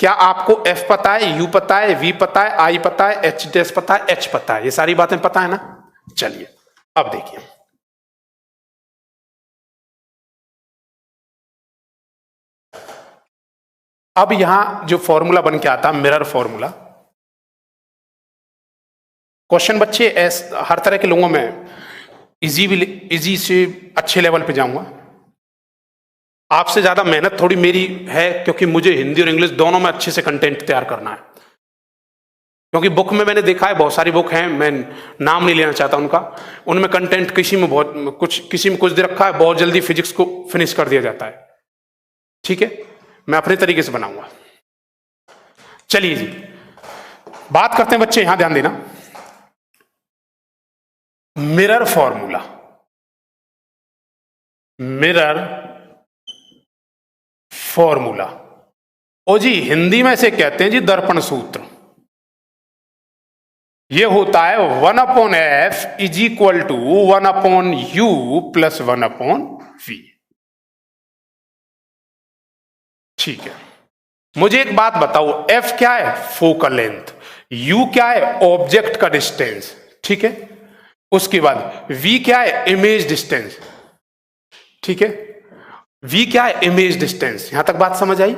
क्या आपको एफ पता है, यू पता है, वी पता है, आई पता है, एच डैश पता है, एच पता है? ये सारी बातें पता है ना? चलिए अब देखिए, अब यहां जो फॉर्मूला बन के आता मिरर फॉर्मूला, क्वेश्चन बच्चे हर तरह के लोगों में इजी से अच्छे लेवल पे जाऊंगा। आपसे ज्यादा मेहनत थोड़ी मेरी है, क्योंकि मुझे हिंदी और इंग्लिश दोनों में अच्छे से कंटेंट तैयार करना है। क्योंकि बुक में मैंने देखा है, बहुत सारी बुक हैं, मैं नाम नहीं लेना चाहता उनका, उनमें कंटेंट किसी में कुछ दे रखा है, बहुत जल्दी फिजिक्स को फिनिश कर दिया जाता है। ठीक है, मैं अपने तरीके से बनाऊंगा। चलिए जी, बात करते हैं बच्चे, यहां ध्यान देना। मिरर फॉर्मूला, मिरर फॉर्मूला, ओ जी हिंदी में से कहते हैं जी दर्पण सूत्र। ये होता है 1/f is equal to 1/u plus 1/v। ठीक है, मुझे एक बात बताओ, f क्या है? Focal length. u क्या है? ऑब्जेक्ट का डिस्टेंस। ठीक है, उसके बाद v क्या है? Image distance. ठीक है, v क्या है? Image distance. यहां तक बात समझ आई?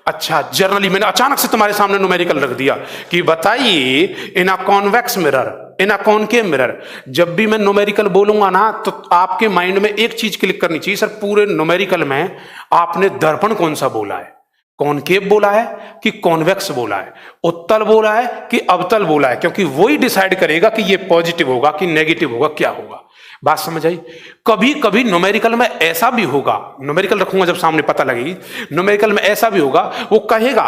अच्छा, जनरली मैंने अचानक से तुम्हारे सामने न्यूमेरिकल रख दिया कि बताइए in a convex mirror, in a concave mirror. जब भी मैं न्यूमेरिकल बोलूंगा ना तो आपके माइंड में एक चीज क्लिक करनी चाहिए, सर पूरे न्यूमेरिकल में आपने दर्पण कौन सा बोला है? कॉनकेव बोला है कि कॉन्वेक्स बोला है? उत्तल बोला है कि अवतल बोला है? क्योंकि वही डिसाइड करेगा कि ये पॉजिटिव होगा कि नेगेटिव होगा, क्या होगा। बात समझ आई? कभी कभी न्यूमेरिकल में ऐसा भी होगा, न्यूमेरिकल रखूंगा जब सामने पता लगेगी, न्यूमेरिकल में ऐसा भी होगा, वो कहेगा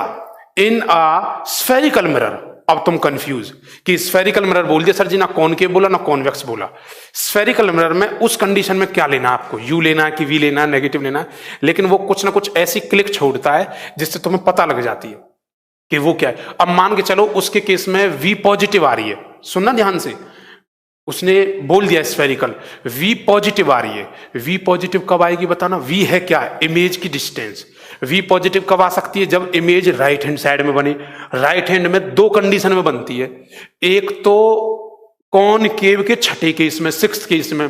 इन अ स्फेरिकल मिरर। अब तुम कंफ्यूज कि स्फेरिकल मिरर बोल दिया सर जी, ना कॉनकेव बोला ना कॉन्वेक्स बोला। स्फेरिकल मिरर में उस कंडीशन में क्या लेना आपको? यू लेना है कि वी लेना है, नेगेटिव लेना है? लेकिन वो कुछ ना कुछ ऐसी क्लिक छोड़ता है जिससे तुम्हें पता लग जाती है कि वो क्या है। अब मान के चलो उसके केस में वी पॉजिटिव आ रही है, सुनना ध्यान से, उसने बोल दिया स्फेरिकल, वी पॉजिटिव आ रही है। वी पॉजिटिव कब आएगी बताना? वी है क्या? इमेज की डिस्टेंस। वी पॉजिटिव कब आ सकती है? जब इमेज राइट हैंड साइड में बने। राइट हैंड में दो कंडीशन में बनती है, एक तो कॉनकेव के छठे केस में, सिक्स्थ केस में,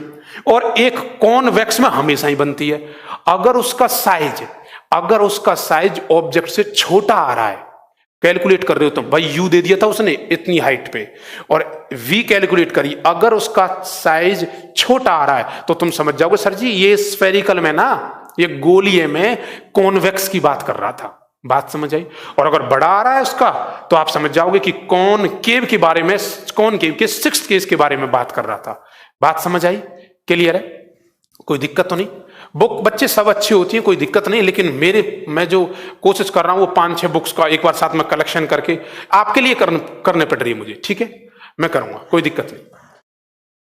और एक कॉन्वेक्स में हमेशा ही बनती है। अगर उसका साइज ऑब्जेक्ट से छोटा आ रहा है, कैलकुलेट कर रहे हो तुम, भाई यू दे दिया था उसने इतनी हाइट पे, और वी कैलकुलेट करी, अगर उसका साइज छोटा आ रहा है तो तुम समझ जाओगे सर जी ये स्फेरिकल में ना, ये गोलीय में कॉन्वेक्स की बात कर रहा था। बात समझ आई? और अगर बड़ा आ रहा है उसका तो आप समझ जाओगे कि कॉनकेव के बारे में, कॉनकेव के सिक्स्थ केस के बारे में बात कर रहा था। बात समझ आई? क्लियर है? कोई दिक्कत तो नहीं? बुक बच्चे सब अच्छी होती है, कोई दिक्कत नहीं, लेकिन मैं जो कोशिश कर रहा हूं वो 5-6 बुक्स का एक बार साथ में कलेक्शन करके आपके लिए करने पड़ रही है मुझे। ठीक है, मैं करूंगा, कोई दिक्कत नहीं।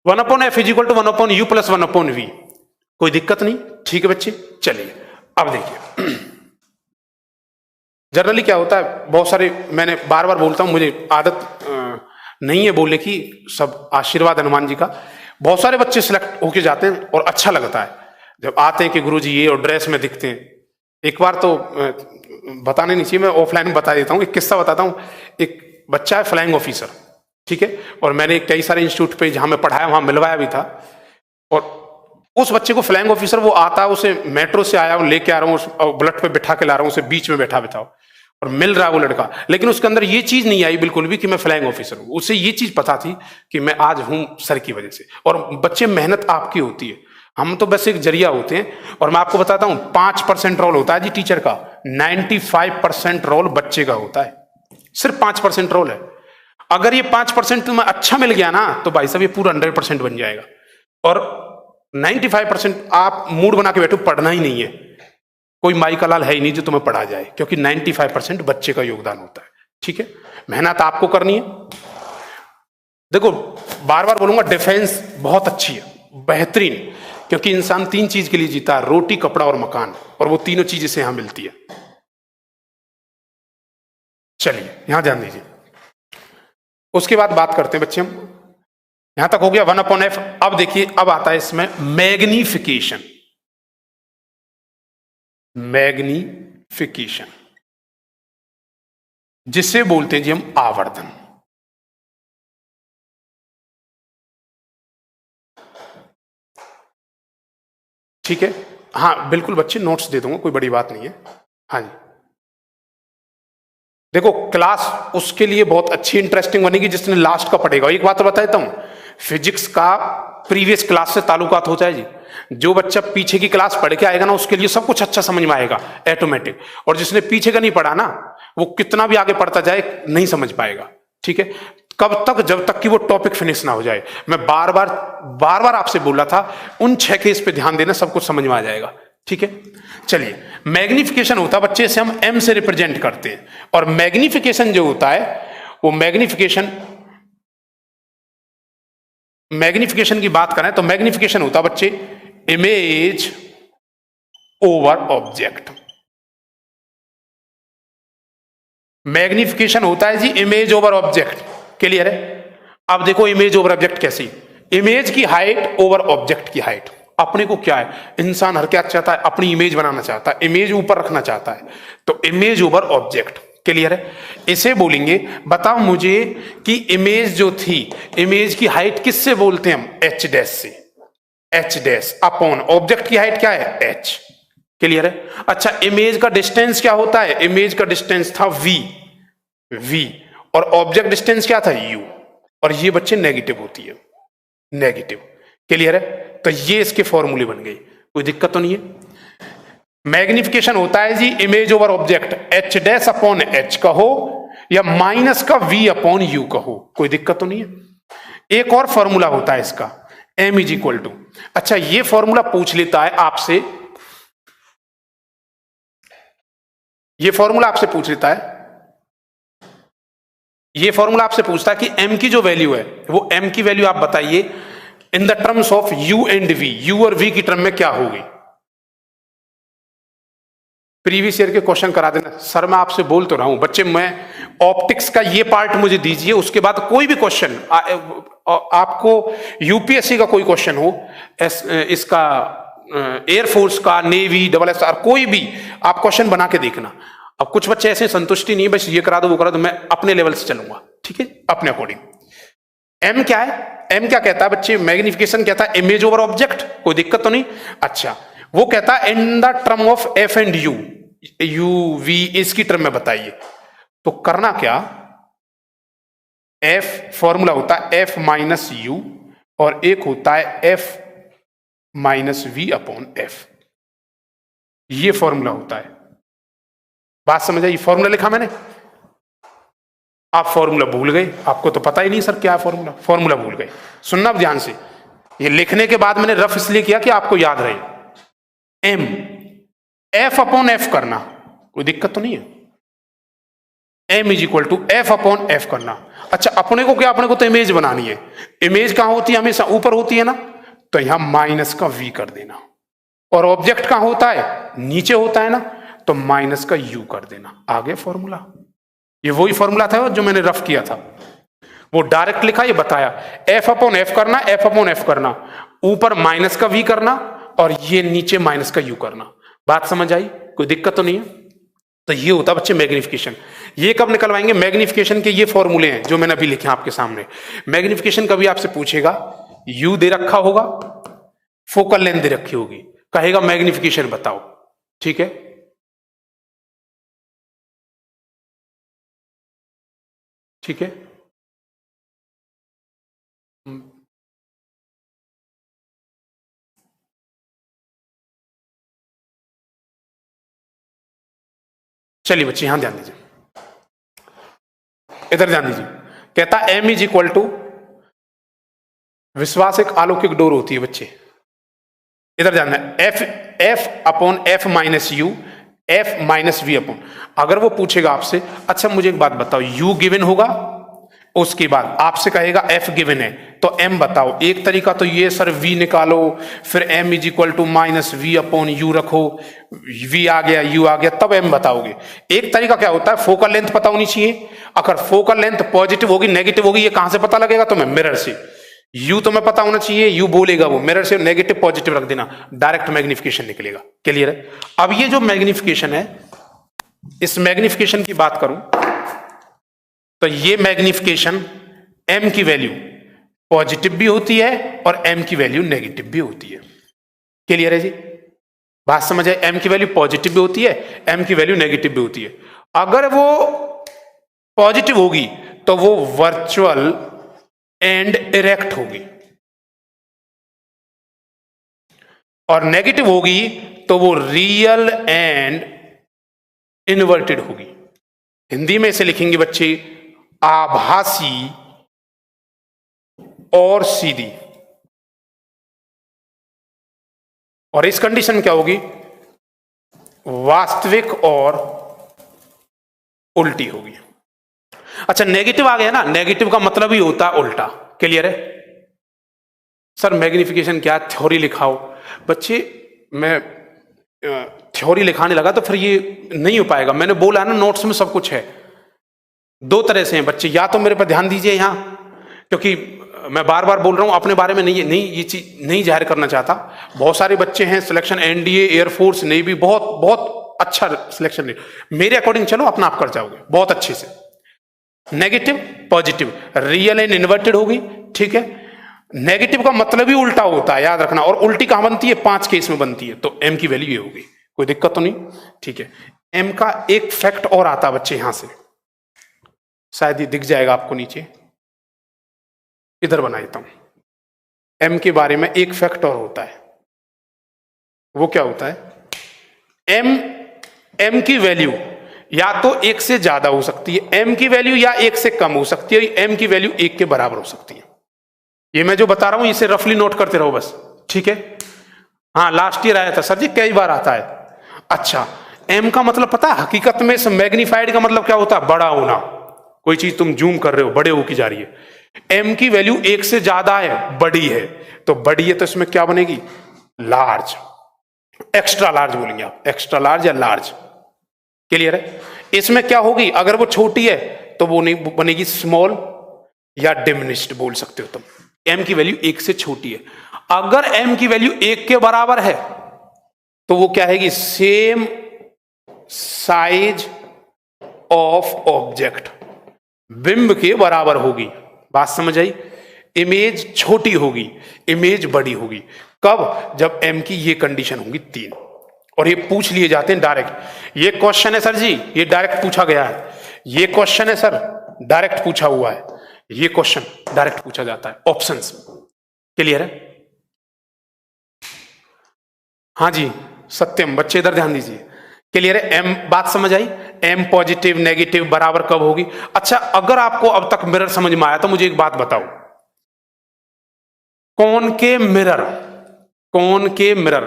1/f is equal to 1/u plus 1/v, कोई दिक्कत नहीं? ठीक है बच्चे, चलिए अब देखिए। जनरली क्या होता है, बहुत सारे, मैंने बार बार बोलता हूं, मुझे आदत नहीं है बोलने की, सब आशीर्वाद हनुमान जी का। बहुत सारे बच्चे सिलेक्ट होके जाते हैं और अच्छा लगता है जब आते हैं कि गुरुजी ये और ड्रेस में दिखते हैं। एक बार तो बताने नहीं चाहिए, मैं ऑफलाइन बता देता हूँ, एक किस्सा बताता हूँ। एक बच्चा है फ्लाइंग ऑफिसर, ठीक है, और मैंने कई सारे इंस्टीट्यूट पे जहां मैं पढ़ाया वहां मिलवाया भी था। और उस बच्चे को फ्लाइंग ऑफिसर, वो आता है, उसे मेट्रो से आया हूं, लेके आ रहा हूँ, बुलेट पे बिठा के ला रहा हूँ, उसे बीच में बैठा बिठाओ और मिल रहा है वो लड़का, लेकिन उसके अंदर ये चीज नहीं आई बिल्कुल भी कि मैं फ्लाइंग ऑफिसर हूं। उसे ये चीज पता थी कि मैं आज हूं सर की वजह से। और बच्चे, मेहनत आपकी होती है, हम तो बस एक जरिया होते हैं। और मैं आपको बताता हूं 5% रोल होता है जी टीचर का, 95% रोल बच्चे का होता है, सिर्फ 5% रोल है। अगर ये 5% तुम्हें अच्छा मिल गया ना तो भाई साहब ये पूरा 100% बन जाएगा। और 95% आप मूड बना के बैठो, पढ़ना ही नहीं है, कोई माई का लाल है ही नहीं जो तुम्हें पढ़ा जाए, क्योंकि 95% बच्चे का योगदान होता है। ठीक है, मेहनत आपको करनी है। देखो बार बार बोलूंगा, डिफेंस बहुत अच्छी है, बेहतरीन, क्योंकि इंसान 3 चीज के लिए जीता है, रोटी, कपड़ा और मकान, और वो तीनों चीज इसे यहां मिलती है। चलिए यहां ध्यान दीजिए, उसके बाद बात करते हैं बच्चे हम। यहां तक हो गया 1/f। अब देखिए, अब आता है इसमें मैग्निफिकेशन। मैग्निफिकेशन जिसे बोलते हैं जी हम आवर्धन। ठीक है, हाँ बिल्कुल बच्चे, नोट्स दे दूंगा, कोई बड़ी बात नहीं है। हाँ जी, देखो क्लास उसके लिए बहुत अच्छी इंटरेस्टिंग बनेगी जिसने लास्ट का पढ़ेगा। एक बात तो बता देता हूं, फिजिक्स का प्रीवियस क्लास से ताल्लुकात होता है जी। जो बच्चा पीछे की क्लास पढ़ के आएगा ना, उसके लिए सब कुछ अच्छा समझ में आएगा ऑटोमेटिक, और जिसने पीछे का नहीं पढ़ा ना, वो कितना भी आगे पढ़ता जाए नहीं समझ पाएगा। ठीक है, कब तक? जब तक कि वो टॉपिक फिनिश ना हो जाए। मैं बार बार आपसे बोला था, उन 6 केस पे ध्यान देना, सब कुछ समझ में आ जाएगा। ठीक है, चलिए, मैग्निफिकेशन होता है बच्चे, से हम m से रिप्रेजेंट करते हैं, और मैग्निफिकेशन जो होता है वो मैग्निफिकेशन की बात करें तो मैग्निफिकेशन होता है बच्चे इमेज ओवर ऑब्जेक्ट। मैग्निफिकेशन होता है जी इमेज ओवर ऑब्जेक्ट। क्लियर है? अब देखो इमेज ओवर ऑब्जेक्ट कैसी, इमेज की हाइट ओवर ऑब्जेक्ट की हाइट। अपने को क्या है, इंसान हर क्या चाहता है, अपनी इमेज बनाना चाहता है, इमेज ऊपर रखना चाहता है, तो इमेज ओवर ऑब्जेक्ट। क्लियर है? इसे बोलेंगे, बताओ मुझे कि इमेज जो थी, इमेज की हाइट किससे बोलते हैं हम? एच डैश से। एच डैश अपॉन ऑब्जेक्ट की हाइट क्या है? एच। क्लियर है? अच्छा, इमेज का डिस्टेंस क्या होता है? इमेज का डिस्टेंस था v, और ऑब्जेक्ट डिस्टेंस क्या था? u, और ये बच्चे नेगेटिव होती है, नेगेटिव। क्लियर है? तो ये इसके फॉर्मूले बन गए, कोई दिक्कत तो नहीं है। मैग्निफिकेशन होता है जी image over object, h dash upon h कहो या माइनस का v अपॉन u कहो, कोई दिक्कत तो नहीं है। एक और फॉर्मूला होता है इसका, m इज इक्वल टू, अच्छा ये फॉर्मूला पूछ लेता है आपसे, ये फॉर्मूला आपसे पूछ लेता है, ये फॉर्मूला आपसे पूछता है कि m की जो वैल्यू है, वो m की वैल्यू आप बताइए in the terms of u and v, u और v की टर्म में क्या होगी। प्रीवियस ईयर के क्वेश्चन करा देना। सर मैं आपसे बोल तो रहा हूं बच्चे, मैं ऑप्टिक्स का ये पार्ट मुझे दीजिए, उसके बाद कोई भी क्वेश्चन आपको यूपीएससी का कोई क्वेश्चन हो, इसका एयरफोर्स का, नेवी, SSR, कोई भी आप क्वेश्चन बना के देखना। अब कुछ बच्चे ऐसे संतुष्टि नहीं, बस ये करा दो वो करा दो, मैं अपने लेवल से चलूंगा। ठीक है, अपने अकॉर्डिंग। एम क्या है? एम क्या कहता है बच्चे? मैग्निफिकेशन कहता है इमेज ओवर ऑब्जेक्ट, कोई दिक्कत तो नहीं। अच्छा, वो कहता है in the term of f and u, u v इसकी टर्म में बताइए। तो करना क्या, एफ फॉर्मूला होता है एफ माइनस यू, और एक होता है f minus v upon f, ये फॉर्मूला होता है। बात समझ आई? फॉर्मूला लिखा मैंने, आप फॉर्मूला भूल गए, आपको तो पता ही नहीं सर क्या है फॉर्मूला, फॉर्मूला भूल गए। सुनना अब ध्यान से, ये लिखने के बाद मैंने रफ इसलिए किया कि आपको याद रहे। एम एफ अपॉन एफ करना, कोई दिक्कत तो नहीं है। M is equal to f upon f करना। अच्छा, अपने को क्या, अपने को तो इमेज बनानी है। इमेज कहां होती है? हमेशा ऊपर होती है ना, तो यहां माइनस का वी कर देना। और ऑब्जेक्ट कहां होता है? नीचे होता है ना, तो माइनस का यू कर देना। आगे फॉर्मूला, ये वही फॉर्मूला था जो मैंने रफ किया था, वो डायरेक्ट लिखा, ये बताया। एफ अपॉन एफ करना, एफ अपॉन एफ करना, ऊपर माइनस का वी करना, और ये नीचे माइनस का यू करना। बात समझ आई? कोई दिक्कत तो नहीं है? तो ये होता बच्चे मैग्निफिकेशन। ये कब निकलवाएंगे? मैग्निफिकेशन के ये फॉर्मूले हैं जो मैंने अभी लिखे आपके सामने। मैग्निफिकेशन कभी आपसे पूछेगा, यू दे रखा होगा, फोकल लेंथ दे रखी होगी, कहेगा मैग्निफिकेशन बताओ। ठीक है, ठीक है, चलिए बच्चे यहां ध्यान दीजिए, इधर ध्यान दीजिए। कहता एम इज इक्वल टू, विश्वास एक अलौकिक डोर होती है बच्चे, इधर ध्यान देना, f f upon f minus u, f minus v upon. अगर वो पूछेगा आपसे, अच्छा मुझे एक बात बताओ, यू गिवन होगा, उसके बाद आपसे कहेगा एफ गिवन है, तो m बताओ। एक तरीका तो ये सर v निकालो, फिर m is equal to minus v upon u रखो, v आ गया u आ गया, तब m बताओगे। एक तरीका क्या होता है, फोकल लेंथ पता होनी चाहिए। अगर फोकल लेंथ पॉजिटिव होगी नेगेटिव होगी, ये कहां से पता लगेगा तुम्हें? मिरर से। u तुम्हें पता होना चाहिए, u बोलेगा वो, मिरर से नेगेटिव पॉजिटिव रख देना, डायरेक्ट मैग्निफिकेशन निकलेगा। क्लियर है? अब ये जो मैग्निफिकेशन है, इस मैग्निफिकेशन की बात करूं तो ये मैग्निफिकेशन m की वैल्यू पॉजिटिव भी होती है और m की वैल्यू नेगेटिव भी होती है। क्लियर है जी? बात समझ आए? m की वैल्यू पॉजिटिव भी होती है, m की वैल्यू नेगेटिव भी होती है। अगर वो पॉजिटिव होगी तो वो वर्चुअल एंड इरेक्ट होगी, और नेगेटिव होगी तो वो रियल एंड इन्वर्टेड होगी। हिंदी में इसे लिखेंगे बच्चे आभासी और सीधी। और इस कंडीशन में क्या होगी? वास्तविक और उल्टी होगी। अच्छा, नेगेटिव आ गया ना, नेगेटिव का मतलब ही होता है उल्टा। क्लियर है? सर मैग्निफिकेशन क्या, थ्योरी लिखाओ। बच्चे मैं थ्योरी लिखाने लगा तो फिर ये नहीं हो पाएगा। मैंने बोला ना नोट्स में सब कुछ है। दो तरह से हैं बच्चे, या तो मेरे पर ध्यान दीजिए यहां, क्योंकि मैं बार बार बोल रहा हूं अपने बारे में नहीं ये चीज नहीं जाहिर करना चाहता। बहुत सारे बच्चे हैं सिलेक्शन एनडीए, एयरफोर्स, नेवी, बहुत बहुत अच्छा सिलेक्शन है। मेरे अकॉर्डिंग चलो अपना आप कर जाओगे बहुत अच्छे से। Negative positive, real and inverted होगी। ठीक है? नेगेटिव का मतलब ही उल्टा होता है, याद रखना। और उल्टी कहां बनती है? 5 केस में बनती है। तो एम की वैल्यू ये होगी। कोई दिक्कत तो नहीं? ठीक है। एम का एक फैक्ट और आता है बच्चे, यहां से शायद ये दिख जाएगा आपको नीचे, इधर बना देता हूं। एम के बारे में एक फैक्ट और होता है। वो क्या होता है? एम की वैल्यू या तो 1 से ज्यादा हो सकती है एम की वैल्यू, या 1 से कम हो सकती है। एम की वैल्यू 1 के बराबर हो सकती है। ये मैं जो बता रहा हूं इसे रफली नोट करते रहो बस। ठीक है? हाँ, लास्ट ईयर आया था सर जी, कई बार आता है। अच्छा, एम का मतलब पता है हकीकत में? मैग्नीफाइड का मतलब क्या होता है? बड़ा होना। कोई चीज तुम जूम कर रहे हो, बड़े होकी जा रही है। एम की वैल्यू 1 से ज्यादा है, बड़ी है, तो बड़ी है तो इसमें क्या बनेगी? लार्ज, एक्स्ट्रा लार्ज बोलेंगे आप, एक्स्ट्रा लार्ज या लार्ज। क्लियर है? इसमें क्या होगी? अगर वो छोटी है तो वो नहीं बनेगी स्मॉल या डिमिनिश्ड बोल सकते हो तुम। एम की वैल्यू 1 से छोटी है। अगर एम की वैल्यू 1 के बराबर है तो वो क्या है? सेम साइज ऑफ ऑब्जेक्ट, बिंब के बराबर होगी। बात समझ आई? इमेज छोटी होगी, इमेज बड़ी होगी। कब? जब एम की ये कंडीशन होगी 3। और ये पूछ लिए जाते हैं डायरेक्ट। ये क्वेश्चन है सर जी, ये डायरेक्ट पूछा गया है। ये क्वेश्चन है सर, डायरेक्ट पूछा हुआ है। ये क्वेश्चन डायरेक्ट पूछा जाता है ऑप्शंस। क्लियर है? हाँ जी सत्यम, बच्चे इधर ध्यान दीजिए। क्लियर है? एम बात समझ आई? एम पॉजिटिव नेगेटिव बराबर कब होगी? अच्छा, अगर आपको अब तक मिरर समझ में आया तो मुझे एक बात बताओ, कौन के मिरर, कौन के मिरर,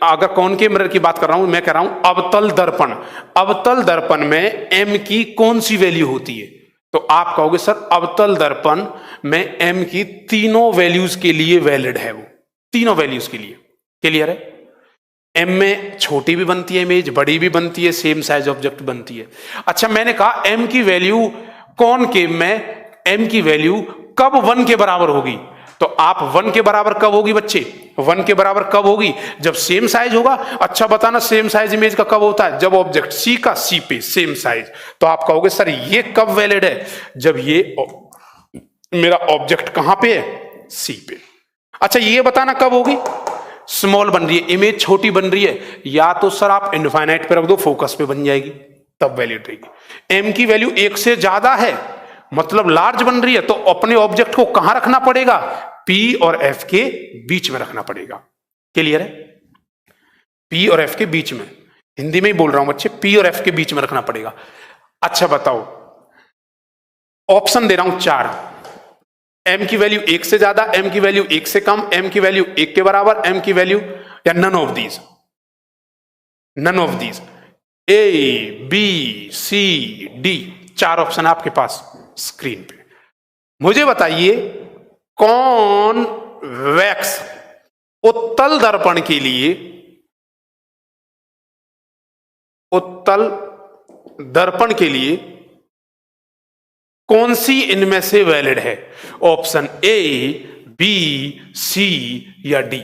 अगर कौन के मिरर की बात कर रहा हूं, मैं कह रहा हूं अवतल दर्पण। अवतल दर्पण में एम की कौन सी वैल्यू होती है? तो आप कहोगे सर अवतल दर्पण में एम की तीनों वैल्यूज के लिए वैलिड है, वो तीनों वैल्यूज के लिए। क्लियर है? एम में छोटी भी बनती है इमेज, बड़ी भी बनती है, सेम साइज ऑब्जेक्ट बनती है। अच्छा, मैंने कहा एम की वैल्यू कौन के में एम की वैल्यू कब 1 के बराबर होगी? तो आप 1 के बराबर कब होगी बच्चे? 1 के बराबर कब होगी? जब सेम साइज होगा। अच्छा बताना, सेम साइज इमेज का कब होता है? जब ऑब्जेक्ट सी का सी पे सेम साइज। तो आप कहोगे सर ये कब वैलिड है? जब ये मेरा ऑब्जेक्ट कहां पे है? सी पे। अच्छा, ये बताना कब होगी? स्मॉल बन रही है, इमेज छोटी बन रही है, या तो सर आप इनफाइनाइट पे रख दो, फोकस पे बन जाएगी, तब वैलिड रहेगी। एम की वैल्यू 1 से ज्यादा है, मतलब लार्ज बन रही है, तो अपने ऑब्जेक्ट को कहां रखना पड़ेगा? पी और एफ के बीच में रखना पड़ेगा। क्लियर है? पी और एफ के बीच में, हिंदी में ही बोल रहा हूं बच्चे, पी और एफ के बीच में रखना पड़ेगा। अच्छा बताओ, ऑप्शन दे रहा हूं 4। एम की वैल्यू 1 से ज्यादा, एम की वैल्यू 1 से कम, एम की वैल्यू 1 के बराबर, एम की वैल्यू, या none of these. None of these, A B C D, 4 option आपके पास स्क्रीन पे। मुझे बताइए कॉन्वेक्स उत्तल दर्पण के लिए, उत्तल दर्पण के लिए कौन सी इनमें से वैलिड है? ऑप्शन ए, बी, सी या डी?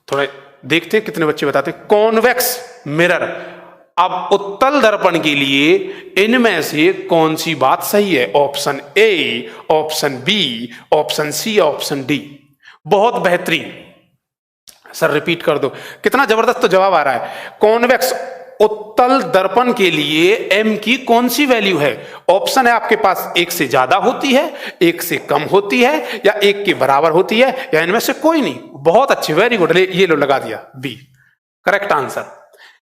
थोड़ा देखते हैं कितने बच्चे बताते हैं। कॉन्वेक्स मिरर, अब उत्तल दर्पण के लिए इनमें से कौन सी बात सही है? Option A, option B, option C, option D? बहुत बेहतरीन सर, रिपीट कर दो। कितना जबरदस्त तो जवाब आ रहा है। कॉन्वेक्स उत्तल दर्पण के लिए m की कौन सी वैल्यू है? ऑप्शन है आपके पास, एक से ज्यादा होती है, एक से कम होती है, या एक के बराबर होती है, या इनमें से कोई नहीं। बहुत अच्छे, वेरी गुड, ये लो लगा दिया, बी करेक्ट आंसर।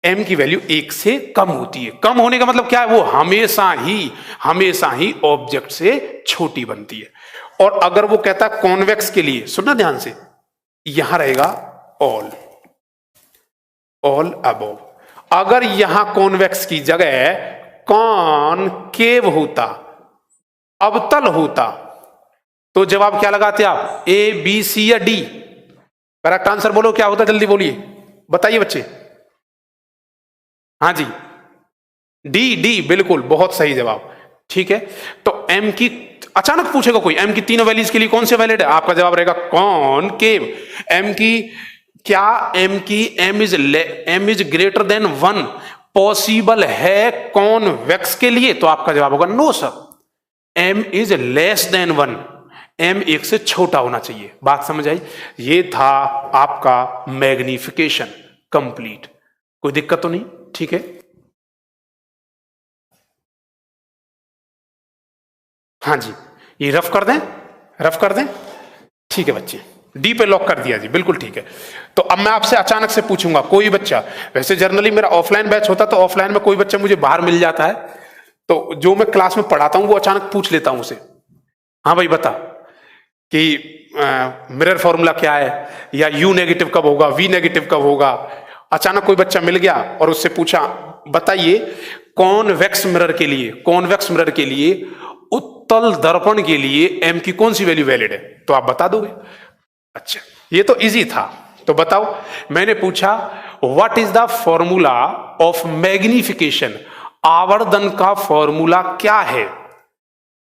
m की वैल्यू एक से कम होती है। कम होने का मतलब क्या है? वो हमेशा ही ऑब्जेक्ट से छोटी बनती है। और अगर वो कहता है कॉन्वेक्स के लिए, सुनना ध्यान से, यहां रहेगा ऑल अबोव। अगर यहां कॉन्वेक्स की जगह कॉनकेव होता, अवतल होता, तो जवाब क्या लगाते आप? ए, बी, सी या डी? करेक्ट आंसर बोलो, क्या होता? जल्दी बोलिए, बताइए बच्चे। हाँ जी, डी, बिल्कुल, बहुत सही जवाब। ठीक है, तो एम की, अचानक पूछेगा कोई, एम की तीनों वैल्यूज के लिए कौन से वैलिड है? आपका जवाब रहेगा कॉनकेव। एम की क्या, m is greater than 1 possible है कॉन्वेक्स के लिए? तो आपका जवाब होगा no sir, m is less than 1, m एक से छोटा होना चाहिए। बात समझ आई? ये था आपका मैग्निफिकेशन कंप्लीट। कोई दिक्कत तो नहीं? ठीक है, हाँ जी, ये रफ कर दें। ठीक है बच्चे, डी पे लॉक कर दिया जी, बिल्कुल ठीक है। तो अब मैं आपसे अचानक से पूछूंगा, कोई बच्चा, वैसे जनरली मेरा ऑफलाइन बैच होता तो ऑफलाइन में कोई बच्चा मुझे बाहर मिल जाता है, तो जो मैं क्लास में पढ़ाता हूं वो अचानक पूछ लेता हूं उसे, हाँ भाई बता कि मिरर फॉर्मूला क्या है, या यू नेगेटिव कब होगा, वी नेगेटिव कब होगा। अचानक कोई बच्चा मिल गया और उससे पूछा, बताइए कॉन्वेक्स मिरर के लिए उत्तल दर्पण के लिए एम की कौन सी वैल्यू वैलिड है? तो आप बता दोगे। अच्छा, ये तो इजी था, तो बताओ। मैंने पूछा what is the formula of magnification, आवर्धन का फॉर्मूला क्या है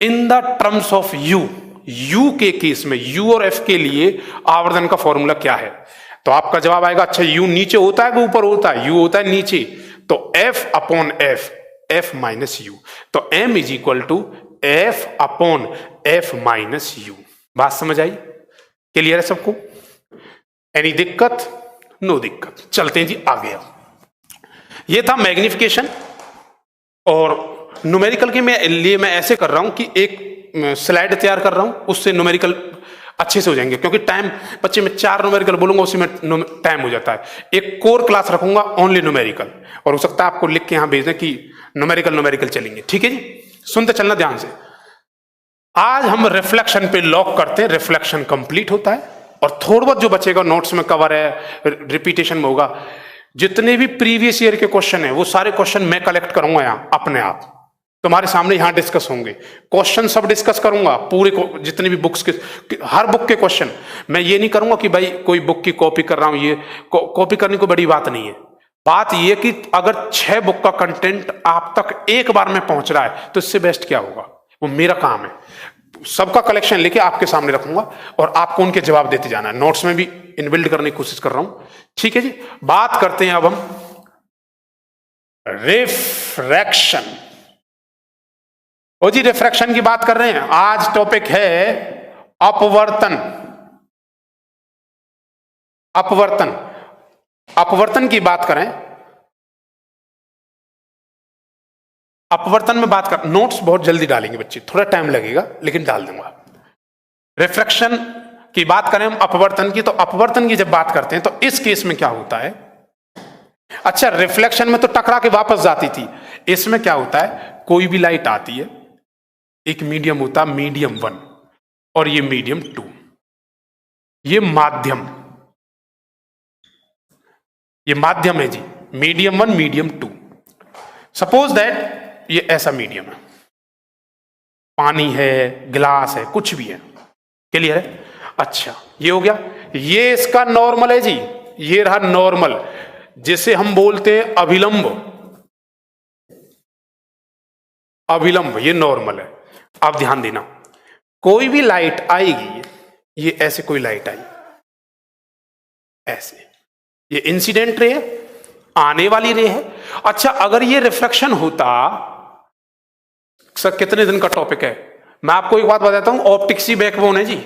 in the terms of you के केस में, यू और एफ के लिए आवर्धन का फॉर्मूला क्या है? तो आपका जवाब आएगा, अच्छा यू नीचे होता है कि ऊपर होता है? यू होता है नीचे, तो f upon f minus u, तो m is equal to f upon f minus u. बात समझ आई? क्लियर है सबको? एनी दिक्कत? नो दिक्कत। चलते हैं जी आगे। ये था मैग्निफिकेशन। और न्यूमेरिकल के लिए मैं ऐसे कर रहा हूं कि एक स्लाइड तैयार कर रहा हूं, उससे न्यूमेरिकल अच्छे से हो जाएंगे, क्योंकि टाइम बच्चे में 4 न्यूमेरिकल बोलूंगा उसी में टाइम हो जाता है। एक कोर क्लास रखूंगा ओनली न्यूमेरिकल, और हो सकता है आपको लिख के यहां भेज दें कि न्यूमेरिकल चलेंगे। ठीक है जी, सुनते चलना ध्यान से। आज हम रिफ्लेक्शन पे लॉक करते हैं, रिफ्लेक्शन कंप्लीट होता है, और थोड़ा बहुत जो बचेगा नोट्स में कवर है, रिपीटेशन में होगा। जितने भी प्रीवियस ईयर के क्वेश्चन है वो सारे क्वेश्चन मैं कलेक्ट करूंगा यहां अपने आप, तुम्हारे सामने यहां डिस्कस होंगे। क्वेश्चन सब डिस्कस करूंगा, पूरे जितने भी बुक्स के, हर बुक के क्वेश्चन। मैं ये नहीं करूंगा कि भाई कोई बुक की कॉपी कर रहा हूं, ये कॉपी करने को बड़ी बात नहीं है। बात यह कि अगर 6 बुक का कंटेंट आप तक एक बार में पहुंच रहा है तो इससे बेस्ट क्या होगा? वो मेरा काम है, सबका कलेक्शन लेके आपके सामने रखूंगा और आपको उनके जवाब देते जाना है। नोट्स में भी इनबिल्ड करने की कोशिश कर रहा हूं। ठीक है जी, बात करते हैं अब हम रिफ्रैक्शन। ओ जी, रिफ्रैक्शन की बात कर रहे हैं। आज टॉपिक है अपवर्तन। अपवर्तन की बात करें, अपवर्तन में बात कर, नोट्स बहुत जल्दी डालेंगे बच्चे, थोड़ा टाइम लगेगा लेकिन डाल दूंगा। रिफ्रैक्शन की बात करें हम अपवर्तन की, तो अपवर्तन की जब बात करते हैं तो इस केस में क्या होता है? अच्छा, रिफ्लेक्शन में तो टकरा के वापस जाती थी, इसमें क्या होता है? कोई भी लाइट आती है, एक मीडियम होता है मीडियम 1 और ये मीडियम 2, ये माध्यम है जी, मीडियम 1 मीडियम 2। सपोज दैट ये ऐसा मीडियम है पानी है, गिलास है, कुछ भी है। क्लियर है? अच्छा, ये हो गया। ये इसका नॉर्मल है जी, ये रहा नॉर्मल, जिसे हम बोलते हैं अभिलंब। अभिलंब ये नॉर्मल है। अब ध्यान देना, कोई भी लाइट आएगी, ये ऐसे कोई लाइट आई, ऐसे, ये इंसिडेंट रे है, आने वाली रे है। अच्छा, अगर ये रिफ्लेक्शन होता, सर कितने दिन का टॉपिक है, मैं आपको एक बात बताता हूं, ऑप्टिक्स ही बैकबोन है जी।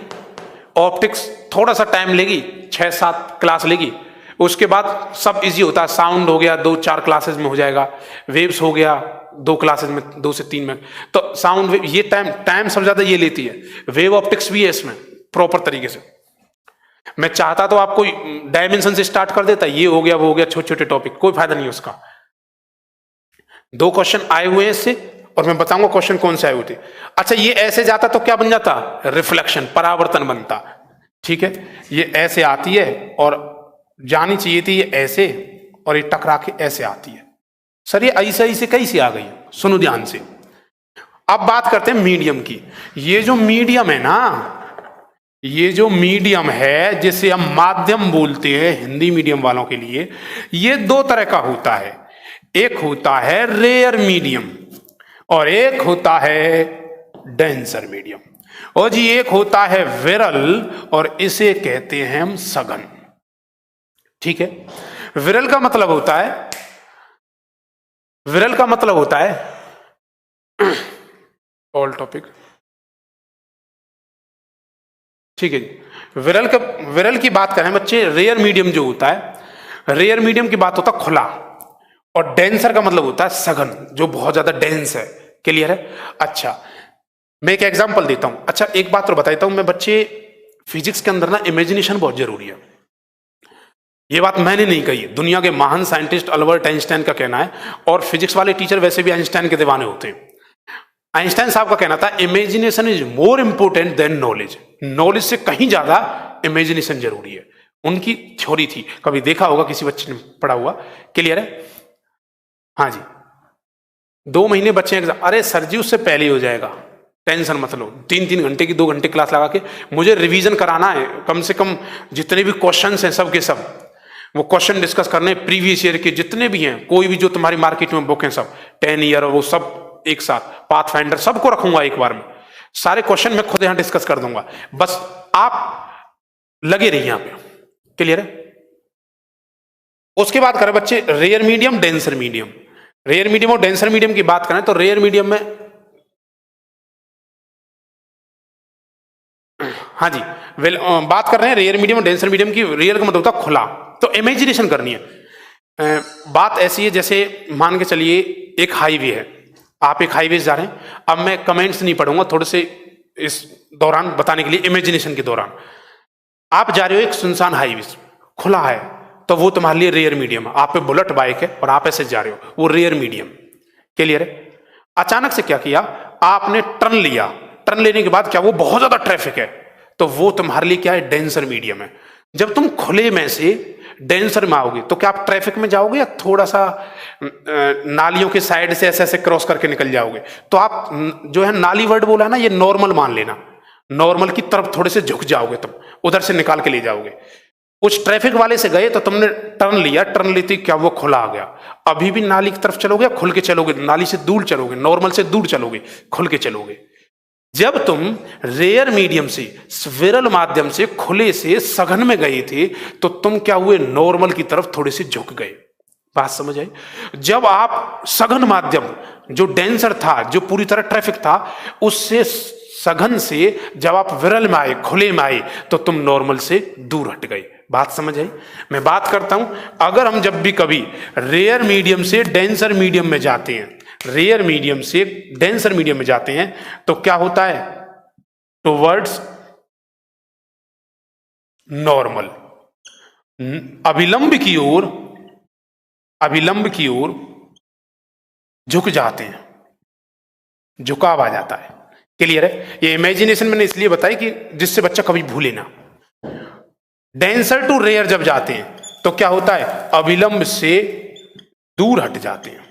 ऑप्टिक्स थोड़ा सा टाइम लेगी, 6-7 क्लास लेगी, उसके बाद सब इजी होता है। साउंड हो गया 2-4 क्लासेस में हो जाएगा, वेव्स हो गया 2 क्लासेस में, 2 से 3 में। तो साउंड वेव, ये टाइम सब ज्यादा ये लेती है। वेव ऑप्टिक्स भी है इसमें प्रॉपर तरीके से। मैं चाहता तो आपको डायमेंशन से स्टार्ट कर देता, ये हो गया वो हो गया, छोटे छोटे टॉपिक, कोई फायदा नहीं उसका। 2 क्वेश्चन आए हुए हैं इससे, और मैं बताऊंगा क्वेश्चन कौन से आए हुए थे। अच्छा, ये ऐसे जाता तो क्या बन जाता, रिफ्लेक्शन, परावर्तन बनता। ठीक है, ये ऐसे आती है और जानी चाहिए थी ये ऐसे, और ये टकरा के ऐसे आती है। सर ये ऐसे ऐसे कैसे आ गई, सुनो ध्यान से। अब बात करते हैं मीडियम की। ये जो मीडियम है ना, ये जो मीडियम है जिसे हम माध्यम बोलते हैं हिंदी मीडियम वालों के लिए, ये 2 तरह का होता है। एक होता है रेयर मीडियम और एक होता है डेंसर मीडियम। और जी एक होता है विरल और इसे कहते हैं हम सघन। ठीक है, विरल का मतलब होता है, विरल का मतलब होता है ऑल टॉपिक। ठीक है जी, विरल की बात करें बच्चे, रेयर मीडियम जो होता है, रेयर मीडियम की बात होता है खुला, और डेंसर का मतलब होता है सघन, जो बहुत ज्यादा डेंस है। क्लियर है? अच्छा, मैं एक एग्जांपल देता हूं। अच्छा, एक बात तो बताता हूं मैं बच्चे, फिजिक्स के अंदर ना इमेजिनेशन बहुत जरूरी है। ये बात मैंने नहीं कही, दुनिया के महान साइंटिस्ट अल्बर्ट आइंस्टाइन का कहना है, और फिजिक्स वाले टीचर वैसे भी आइंस्टाइन के दीवाने होते हैं। आइंस्टाइन साहब का कहना था, imagination is more important than knowledge. Knowledge से कहीं ज्यादा इमेजिनेशन जरूरी है, उनकी थ्योरी थी। कभी देखा होगा किसी बच्चे ने पढ़ा हुआ। क्लियर है? हाँ जी, 2 महीने बच्चे एग्जाम, अरे सर जी उससे पहले ही हो जाएगा, टेंशन मत लो। 3-3 घंटे की 2 घंटे क्लास लगा के मुझे रिवीजन कराना है, कम से कम जितने भी क्वेश्चंस हैं सब के सब, वो क्वेश्चन डिस्कस करने प्रीवियस ईयर के जितने भी हैं, कोई भी जो तुम्हारी मार्केट में बुक हैं सब 10 ईयर, वो सब एक साथ, पाथ फाइंडर सबको रखूंगा एक बार में, सारे क्वेश्चन मैं खुद यहां डिस्कस कर दूंगा, बस आप लगे रहिए यहां पे। क्लियर है? उसके बाद करें बच्चे rare medium, denser medium. Rare medium और डेंसर मीडियम की बात करें तो रेयर मीडियम में, हाँ जी, बात कर रहे हैं रेयर मीडियम और डेंसर मीडियम की। रेयर का मतलब होता है खुला, तो इमेजिनेशन करनी है। बात ऐसी है जैसे मान के चलिए एक हाईवे है, आप एक हाईवे जा रहे हैं। अब मैं कमेंट्स नहीं पढ़ूंगा, थोड़े से इस दौरान बताने के लिए, इमेजिनेशन के दौरान आप जा रहे हो एक सुनसान हाईवे, खुला है, तो वो तुम्हारे लिए रेयर मीडियम है। आप पे बुलेट बाइक है और आप ऐसे जा रहे हो, वो रेयर मीडियम। क्लियर है? अचानक से क्या किया आपने, टर्न लिया, टर्न लेने के बाद क्या, वो बहुत ज्यादा ट्रैफिक है, तो वो तुम्हारे लिए क्या है, डेंसर मीडियम है। जब तुम खुले में से डेंसर में आओगे तो क्या आप ट्रैफिक में जाओगे या थोड़ा सा नालियों के साइड से ऐसे ऐसे क्रॉस करके निकल जाओगे? तो आप जो है नाली वर्ड बोला ना, ये नॉर्मल मान लेना, नॉर्मल की तरफ थोड़े से झुक जाओगे, तुम उधर से निकाल के ले जाओगे। उस ट्रैफिक वाले से गए तो तुमने टर्न लिया, टर्न लेते क्या वो खुला आ गया, अभी भी नाली की तरफ चलोगे, खुल के चलोगे, नाली से दूर चलोगे, नॉर्मल से दूर चलोगे, खुल के चलोगे। जब तुम रेयर मीडियम से, विरल माध्यम से, खुले से सघन में गए थे, तो तुम क्या हुए, नॉर्मल की तरफ थोड़े से झुक गए। बात समझ आई? जब आप सघन माध्यम, जो डेंसर था, जो पूरी तरह ट्रैफिक था, उससे सघन से जब आप विरल में आए, खुले में आए, तो तुम नॉर्मल से दूर हट गए। बात समझ आई? मैं बात करता हूं, अगर हम जब भी कभी रेयर मीडियम से डेंसर मीडियम में जाते हैं, रेयर मीडियम से डेंसर मीडियम में जाते हैं, तो क्या होता है, टुवर्ड्स नॉर्मल, अभिलंब की ओर, अभिलंब की ओर झुक जाते हैं, झुकाव आ जाता है। क्लियर है? ये इमेजिनेशन मैंने इसलिए बताई कि जिससे बच्चा कभी भूले ना। डेंसर टू रेयर जब जाते हैं तो क्या होता है, अभिलंब से दूर हट जाते हैं,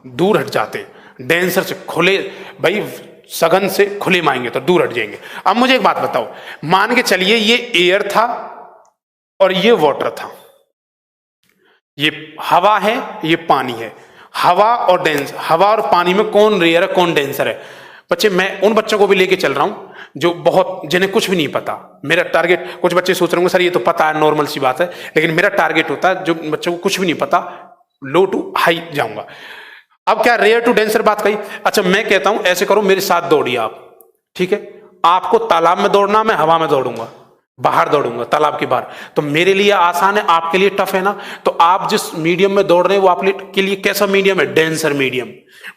दूर हट जाते हैं। डेंसर से खुले, भाई सघन से खुले में आएंगे तो दूर हट जाएंगे। अब मुझे एक बात बताओ, मान के चलिए ये एयर था और ये वाटर था, ये हवा है, ये पानी है। हवा और पानी में कौन रेयर है कौन डेंसर है? बच्चे, मैं उन बच्चों को भी लेके चल रहा हूं जो बहुत, जिन्हें कुछ भी नहीं पता। मेरा टारगेट, कुछ बच्चे सोच रहे होंगे सर ये तो पता है, नॉर्मल सी बात है, लेकिन मेरा टारगेट होता है जो बच्चों को कुछ भी नहीं पता, लो टू हाई जाऊंगा। अब क्या रेयर टू डेंसर बात कही? अच्छा, मैं कहता हूं ऐसे करो, मेरे साथ दौड़िए आप, ठीक है? आपको तालाब में दौड़ना, मैं हवा में दौड़ूंगा, बाहर दौड़ूंगा तालाब के बाहर। तो मेरे लिए आसान है, आपके लिए टफ है ना। तो आप जिस मीडियम में दौड़ रहे हैं वो आपके लिए कैसा मीडियम है? Denser medium.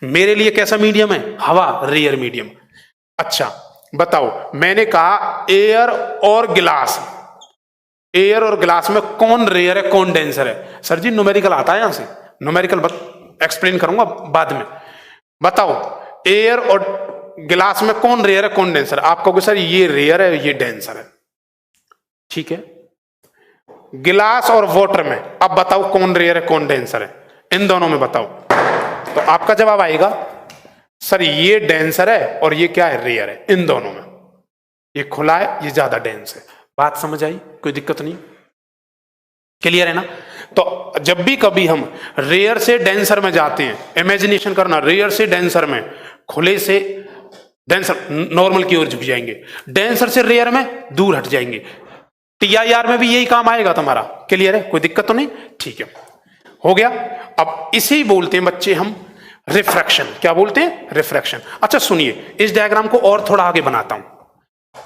मेरे लिए कैसा मीडियम है? हवा, रेयर मीडियम। अच्छा बताओ, मैंने कहा एयर और गिलास, एयर और गिलास में कौन रेयर है कौन डेंसर है? सर जी न्यूमेरिकल आता है, यहां से न्यूमेरिकल एक्सप्लेन करूंगा बाद में। बताओ, एयर और गिलास में कौन रेयर है कौन डेंसर? आप कहोगे सर ये रेयर है ये डेंसर है, ठीक है। गिलास और वाटर में अब बताओ कौन रेयर है कौन डेंसर है? इन दोनों में बताओ। तो आपका जवाब आएगा सर ये डेंसर है और ये क्या है? रेयर है। इन दोनों में ये खुला है, ये ज्यादा डेंस है। बात समझ आई? कोई दिक्कत नहीं? क्लियर है ना? तो जब भी कभी हम रेयर से डेंसर में जाते हैं, इमेजिनेशन करना, रेयर से डेंसर में, खुले से डेंसर नॉर्मल की ओर झुक जाएंगे, डेंसर से रेयर में दूर हट जाएंगे। TIR में भी यही काम आएगा तुम्हारा। क्लियर है? कोई दिक्कत तो नहीं? ठीक है, हो गया। अब इसे ही बोलते हैं बच्चे हम रिफ्रैक्शन। क्या बोलते हैं? रिफ्रैक्शन। अच्छा सुनिए, इस डायग्राम को और थोड़ा आगे बनाता हूं।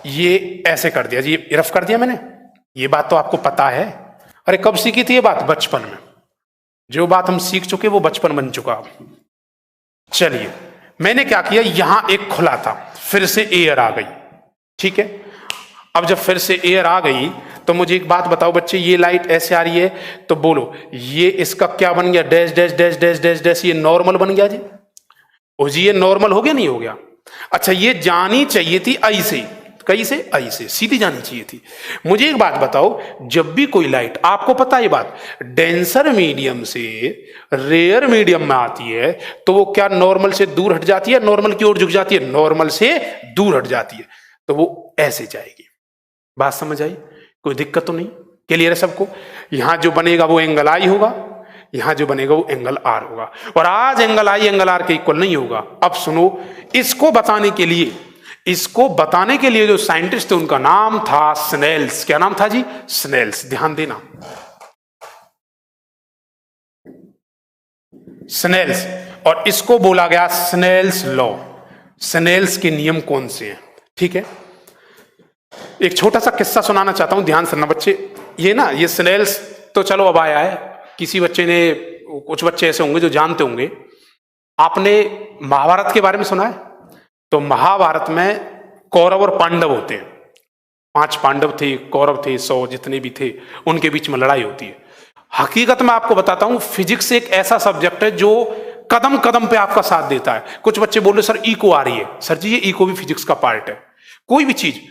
ये ऐसे कर दिया जी, रफ कर दिया मैंने। ये बात तो आपको पता है। अरे कब सीखी थी ये बात? बचपन में। जो बात हम सीख चुके वो बचपन बन चुका। चलिए, मैंने क्या किया, यहां एक खुला था, फिर से एयर आ गई, ठीक है। अब जब फिर से एयर आ गई तो मुझे एक बात बताओ बच्चे, ये लाइट ऐसे आ रही है तो बोलो ये इसका क्या बन गया? Dash dash dash dash dash dash, ये नॉर्मल बन गया जी। ओ जी, ये नॉर्मल हो गया नहीं हो गया? अच्छा, ये जानी चाहिए थी आई से, कई से? आई से सीधी जानी चाहिए थी। मुझे एक बात बताओ, जब भी कोई लाइट, आपको पता है ये बात, डेंसर मीडियम से रेयर मीडियम में आती है तो वो क्या नॉर्मल से दूर हट जाती है, नॉर्मल की ओर झुक जाती है? नॉर्मल से दूर हट जाती है, तो वो ऐसे जाएगी। बात समझ आई? कोई दिक्कत तो नहीं? क्लियर है सबको? यहां जो बनेगा वो एंगल आई होगा, यहां जो बनेगा वो एंगल आर होगा। और आज एंगल आई एंगल आर के इक्वल नहीं होगा। अब सुनो, इसको बताने के लिए जो साइंटिस्ट थे उनका नाम था स्नेल्स। क्या नाम था जी? स्नेल्स। ध्यान देना, स्नेल्स। और इसको बोला गया स्नेल्स लॉ। स्नेल्स के नियम कौन से हैं? ठीक है, एक छोटा सा किस्सा सुनाना चाहता हूं, ध्यान सुनना बच्चे। ये ना, ये स्नेल्स तो चलो अब आया है, किसी बच्चे ने, कुछ बच्चे ऐसे होंगे जो जानते होंगे। आपने महाभारत के बारे में सुना है? तो महाभारत में कौरव और पांडव होते हैं। 5 पांडव थे, कौरव थे 100, जितने भी थे उनके बीच में लड़ाई होती है। हकीकत में आपको बताता हूं, फिजिक्स एक ऐसा सब्जेक्ट है जो कदम कदम पे आपका साथ देता है। कुछ बच्चे बोल रहे सर इको आ रही है। सर जी, ये इको भी फिजिक्स का पार्ट है। कोई भी चीज,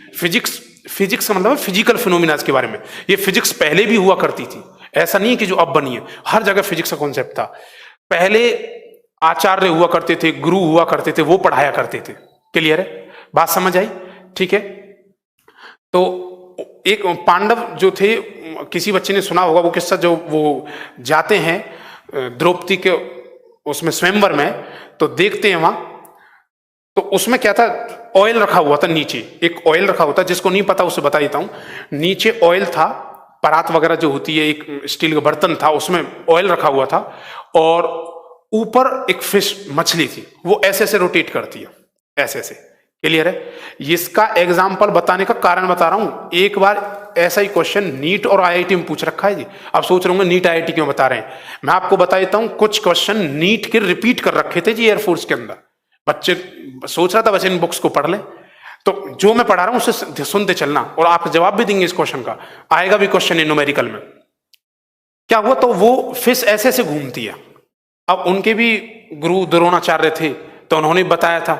फिजिक्स का मतलब फिजिकल फिनोमिना के बारे में। ये फिजिक्स पहले भी हुआ करती थी, ऐसा नहीं है कि जो अब बनी है। हर जगह फिजिक्स का कॉन्सेप्ट था। पहले आचार्य हुआ करते थे, गुरु हुआ करते थे, वो पढ़ाया करते थे। क्लियर है? बात समझ आई? ठीक है। तो एक पांडव जो थे, किसी बच्चे ने सुना होगा वो किस्सा, जो वो जाते हैं द्रौपदी के उसमें स्वयंवर में, तो देखते हैं वहां, तो उसमें क्या था, ऑयल रखा हुआ था नीचे। एक ऑयल रखा हुआ था, जिसको नहीं पता उसे बता देता हूं। नीचे ऑयल था, परात वगैरह जो होती है, एक स्टील का बर्तन था, उसमें ऑयल रखा हुआ था, और ऊपर एक फिश मछली थी, वो ऐसे ऐसे रोटेट करती है, ऐसे ऐसे। क्लियर है? इसका एग्जाम्पल बताने का कारण बता रहा हूं। एक बार ऐसा ही क्वेश्चन नीट और IIT में पूछ रखा है जी। आप सोच रहे होंगे नीट IIT क्यों बता रहे हैं। मैं आपको बता देता हूं, कुछ क्वेश्चन नीट के रिपीट कर रखे थे जी एयरफोर्स के अंदर। बच्चे सोच रहा था बस इन बुक्स को पढ़ ले, तो जो मैं पढ़ा रहा हूं उसे सुनते चलना, और आप जवाब भी देंगे इस क्वेश्चन का। आएगा भी क्वेश्चन इन न्यूमेरिकल में। क्या हुआ, तो वो फिश ऐसे ऐसे घूमती है। अब उनके भी गुरु द्रोणाचार्य थे, तो उन्होंने बताया था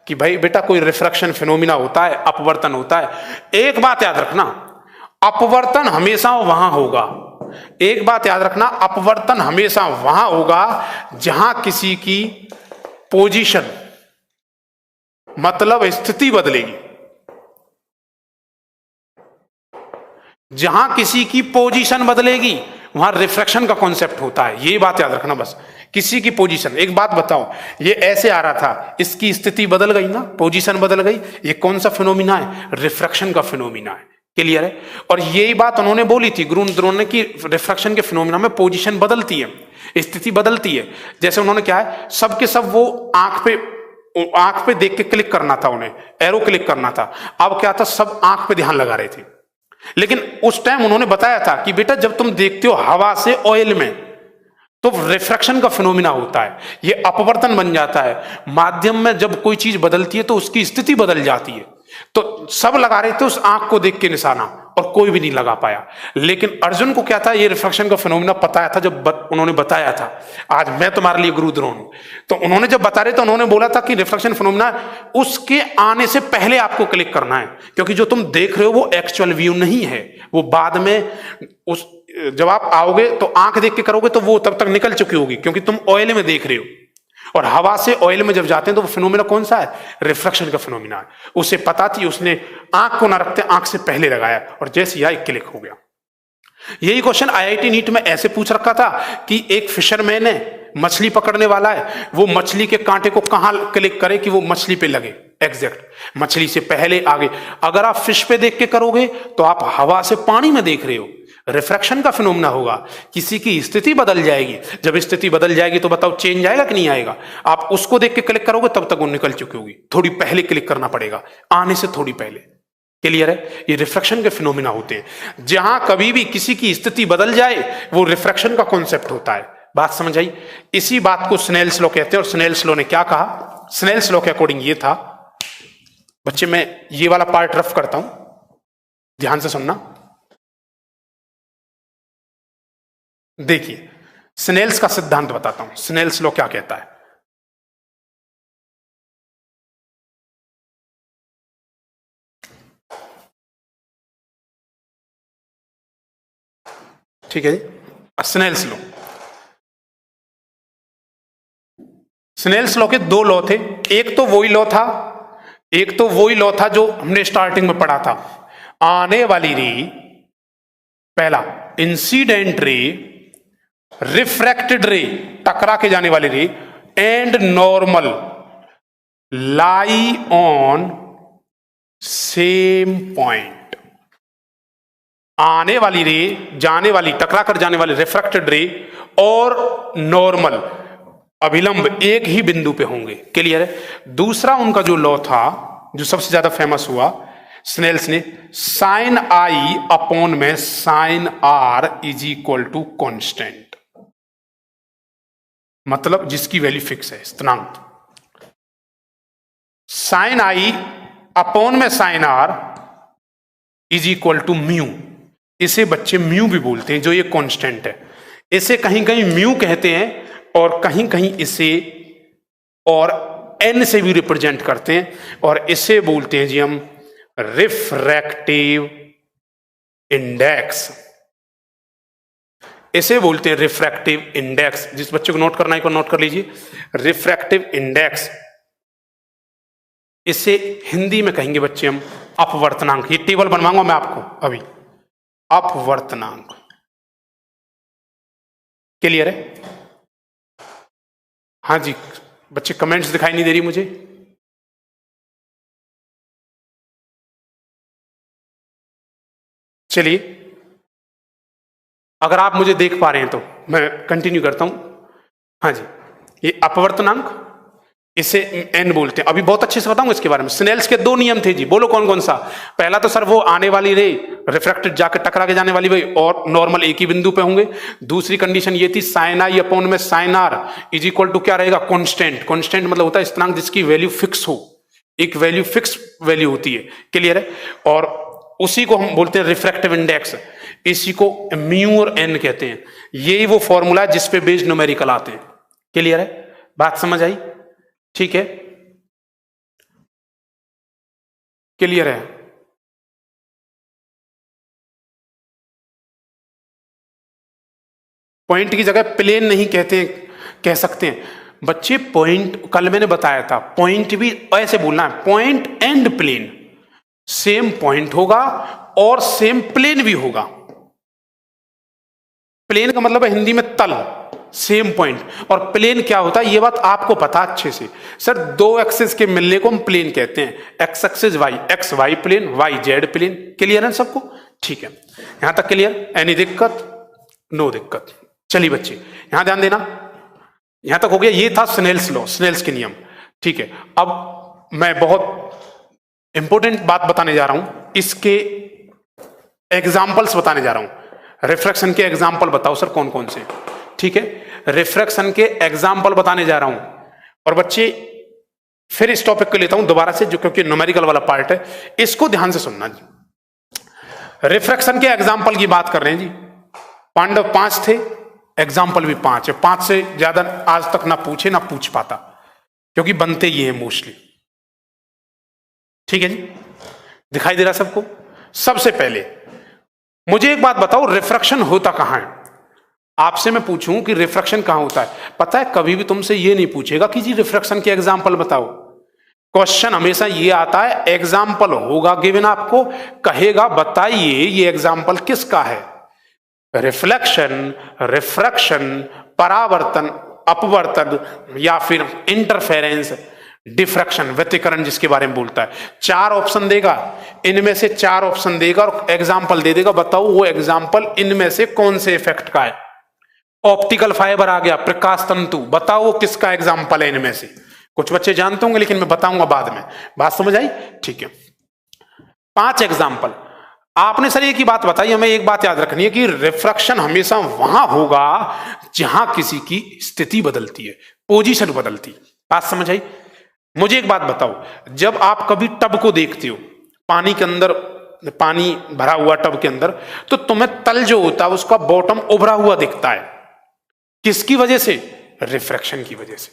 कि भाई बेटा, कोई रिफ्रैक्शन फिनोमिना होता है, अपवर्तन होता है। एक बात याद रखना, अपवर्तन हमेशा वहां होगा। एक बात याद रखना, अपवर्तन हमेशा वहां होगा जहां किसी की पोजीशन मतलब स्थिति बदलेगी। जहां किसी की पोजीशन बदलेगी वहां रिफ्रैक्शन का कॉन्सेप्ट होता है, ये बात याद रखना बस। किसी की पोजीशन, एक बात बताओ, ये ऐसे आ रहा था, इसकी स्थिति बदल गई ना, पोजीशन बदल गई, ये कौन सा फिनोमिना है? रिफ्रैक्शन का फिनोमिना है। क्लियर है? और यही बात उन्होंने बोली थी, गुरु द्रोण ने, कि रिफ्रैक्शन के फिनोमिना में पोजीशन बदलती है, स्थिति बदलती है। जैसे उन्होंने क्या है, सबके सब वो आंख पे देख के क्लिक करना था, उन्हें एरो क्लिक करना था। अब क्या था, सब आंख पे ध्यान लगा रहे थे। लेकिन उस टाइम उन्होंने बताया था कि बेटा जब तुम देखते हो हवा से ऑयल में, तो रिफ्रैक्शन का फिनोमिना होता है, ये अपवर्तन बन जाता है। माध्यम में जब कोई चीज बदलती है तो उसकी स्थिति बदल जाती है। तो सब लगा रहे थे उस आंख को देख के निशाना, और कोई भी नहीं लगा पाया। लेकिन अर्जुन को क्या था, ये रिफ्रैक्शन का फिनोमिना पता था जब उन्होंने बताया था। आज मैं तुम्हारे लिए गुरु द्रोण हूं, तो उन्होंने जब बता रहे तो उन्होंने बोला था कि रिफ्रैक्शन फिनोमिना उसके आने से पहले आपको क्लिक करना है, क्योंकि जो तुम देख रहे हो वो एक्चुअल व्यू नहीं है, वो बाद में जब आप आओगे तो आंख देख के करोगे तो वो तब तक निकल चुकी होगी, क्योंकि तुम ऑयल में देख रहे हो। और हवा से ऑयल में जब जाते हैं तो वो फिनोमिना कौन सा है? रिफ्रैक्शन का फिनोमिना है। उसे पता थी, उसने आंख को ना रखते आंख से पहले लगाया, और जैसे यह क्लिक हो गया। यही क्वेश्चन आईआईटी नीट में ऐसे पूछ रखा था कि एक फिशरमैन है, मछली पकड़ने वाला है, वो मछली के कांटे को कहां क्लिक करे कि वो मछली पे लगे, एग्जैक्ट मछली से पहले आगे। अगर आप फिश पे देख के करोगे तो आप हवा से पानी में देख रहे हो, रिफ्रैक्शन का फिनोमिना होगा। किसी की स्थिति बदल जाएगी, जब स्थिति बदल जाएगी तो बताओ चेंज आएगा कि नहीं आएगा? आप उसको देख के क्लिक करोगे तब तक वो निकल चुकी होगी, थोड़ी पहले क्लिक करना पड़ेगा, आने से थोड़ी पहले। क्लियर है? ये रिफ्रैक्शन के फिनोमिना होते हैं। जहां कभी भी किसी की स्थिति बदल जाए वो रिफ्रैक्शन का कॉन्सेप्ट होता है। बात समझ आई? इसी बात को स्नेल्स लॉ कहते हैं। और स्नेल्स लॉ ने क्या कहा? स्नेल्स लॉ के अकॉर्डिंग ये था, बच्चे मैं ये वाला पार्ट रफ करता हूं, ध्यान से सुनना। देखिए स्नेल्स का सिद्धांत बताता हूं, स्नेल्स लॉ क्या कहता है। ठीक है जी, स्नेल्स लॉ। स्नेल्स लॉ के दो लॉ थे। एक तो वही लॉ था जो हमने स्टार्टिंग में पढ़ा था, आने वाली रे, पहला इंसिडेंट रे, रिफ्रैक्टेड रे, टकरा के जाने वाली रे, and normal lie on same point. आने वाली रे, जाने वाली, टकरा कर जाने वाली रिफ्रैक्टेड रे और नॉर्मल अभिलंब एक ही बिंदु पे होंगे। क्लियर है? दूसरा उनका जो लॉ था जो सबसे ज्यादा फेमस हुआ स्नेल्स ने, साइन आई अपॉन में sine r is equal to constant, मतलब जिसकी वैल्यू फिक्स है, स्थिरांक। साइन आई अपॉन में sine r is equal to mu. इसे बच्चे म्यू भी बोलते हैं, जो ये कांस्टेंट है। इसे कहीं कहीं म्यू कहते हैं और कहीं कहीं इसे और एन से भी रिप्रेजेंट करते हैं, और इसे बोलते हैं जी हम रिफ्रैक्टिव इंडेक्स। इसे बोलते हैं रिफ्रैक्टिव इंडेक्स। जिस बच्चे को नोट करना है को नोट कर लीजिए, रिफ्रैक्टिव इंडेक्स। इसे हिंदी में कहेंगे बच्चे हम अपवर्तनांक। ये टेबल बनवाऊंगा मैं आपको अभी, अपवर्तनांक। क्लियर है? हाँ जी बच्चे, कमेंट्स दिखाई नहीं दे रही मुझे। चलिए, अगर आप मुझे देख पा रहे हैं तो मैं कंटिन्यू करता हूं। हाँ जी, ये अपवर्तनांक, इसे एन बोलते हैं। अभी बहुत अच्छे से बताऊंगा इसके बारे में। स्नेल्स के दो नियम थे जी, बोलो कौन कौन सा? पहला तो सर वो आने वाली रे, रिफ्रैक्टेड जाकर टकरा के जाने वाली वे, और नॉर्मल एक ही बिंदु पे होंगे। दूसरी कंडीशन ये थी साइन आई अपॉन में sine r is equal to क्या रहेगा? कांस्टेंट। कांस्टेंट मतलब होता है स्थिरांक जिसकी वैल्यू फिक्स हो, एक वैल्यू फिक्स वैल्यू होती है। क्लियर है? और उसी को हम बोलते हैं रिफ्रैक्टिव इंडेक्स। इसी को म्यू और एन कहते हैं। यही वो फॉर्मूला है जिसपे बेस्ड न्यूमेरिकल आते हैं। क्लियर है? बात समझ आई? ठीक है, क्लियर है? पॉइंट की जगह प्लेन नहीं कहते हैं, कह सकते हैं बच्चे पॉइंट कल मैंने बताया था, पॉइंट भी ऐसे बोलना है, point and plane, same point होगा और सेम प्लेन भी होगा। प्लेन का मतलब है हिंदी में तल, सेम पॉइंट, और प्लेन क्या होता है ये बात आपको पता अच्छे से। सर दो एक्सिस के मिलने को हम प्लेन कहते हैं, x axis y, x y plane, y z plane. Clear है सबको? ठीक है, यहां तक क्लियर? एनी दिक्कत? नो दिक्कत। चलिए बच्चे यहां ध्यान देना, यहां तक हो गया। ये था स्नेल्स लॉ, स्नेल्स के नियम। ठीक है, अब मैं बहुत इंपॉर्टेंट बात बताने जा रहा हूं, इसके एग्जाम्पल्स बताने जा रहा हूं। रिफ्रैक्शन के एग्जाम्पल बताओ सर कौन कौन से। ठीक है, रिफ्रैक्शन के एग्जाम्पल बताने जा रहा हूं। और बच्चे फिर इस टॉपिक को लेता हूं दोबारा से, जो क्योंकि न्यूमेरिकल वाला पार्ट है, इसको ध्यान से सुनना जी। रिफ्रैक्शन के एग्जाम्पल की बात कर रहे हैं जी। पांडव 5 थे, एग्जाम्पल भी 5 है। 5 से ज्यादा आज तक ना पूछे ना पूछ पाता, क्योंकि बनते ये है मोस्टली। ठीक है जी, दिखाई दे रहा सबको? सबसे पहले मुझे एक बात बताओ, रिफ्रैक्शन होता कहां है? आपसे मैं पूछूं कि रिफ्रैक्शन कहां होता है, पता है कभी भी तुमसे ये नहीं पूछेगा कि जी रिफ्रैक्शन के एग्जाम्पल बताओ। क्वेश्चन हमेशा ये आता है, एग्जाम्पल होगा गिवन, आपको कहेगा बताइए ये एग्जाम्पल किसका है। रिफ्लेक्शन, रिफ्रैक्शन, परावर्तन, अपवर्तन, या फिर इंटरफेरेंस, डिफ्रैक्शन, व्यतिकरण जिसके बारे में बोलता है। 4 ऑप्शन देगा, इनमें से 4 ऑप्शन देगा और एग्जाम्पल दे देगा, बताओ वो एग्जाम्पल इनमें से कौन से इफेक्ट का है। ऑप्टिकल फाइबर आ गया, प्रकाश तंतु, बताओ वो किसका एग्जाम्पल है इनमें से। कुछ बच्चे जानते होंगे लेकिन मैं बताऊंगा बाद में। बात समझ आई? ठीक है, 5 एग्जाम्पल। आपने सर एक ही बात बताई, हमें एक बात याद रखनी है कि रिफ्रैक्शन हमेशा वहां होगा जहां किसी की स्थिति बदलती है, पोजीशन बदलती। बात समझ आई? मुझे एक बात बताओ, जब आप कभी टब को देखते हो, पानी के अंदर, पानी भरा हुआ टब के अंदर, तो तुम्हें तल जो होता है उसका बॉटम उभरा हुआ दिखता है, किसकी वजह से? रिफ्रैक्शन की वजह से।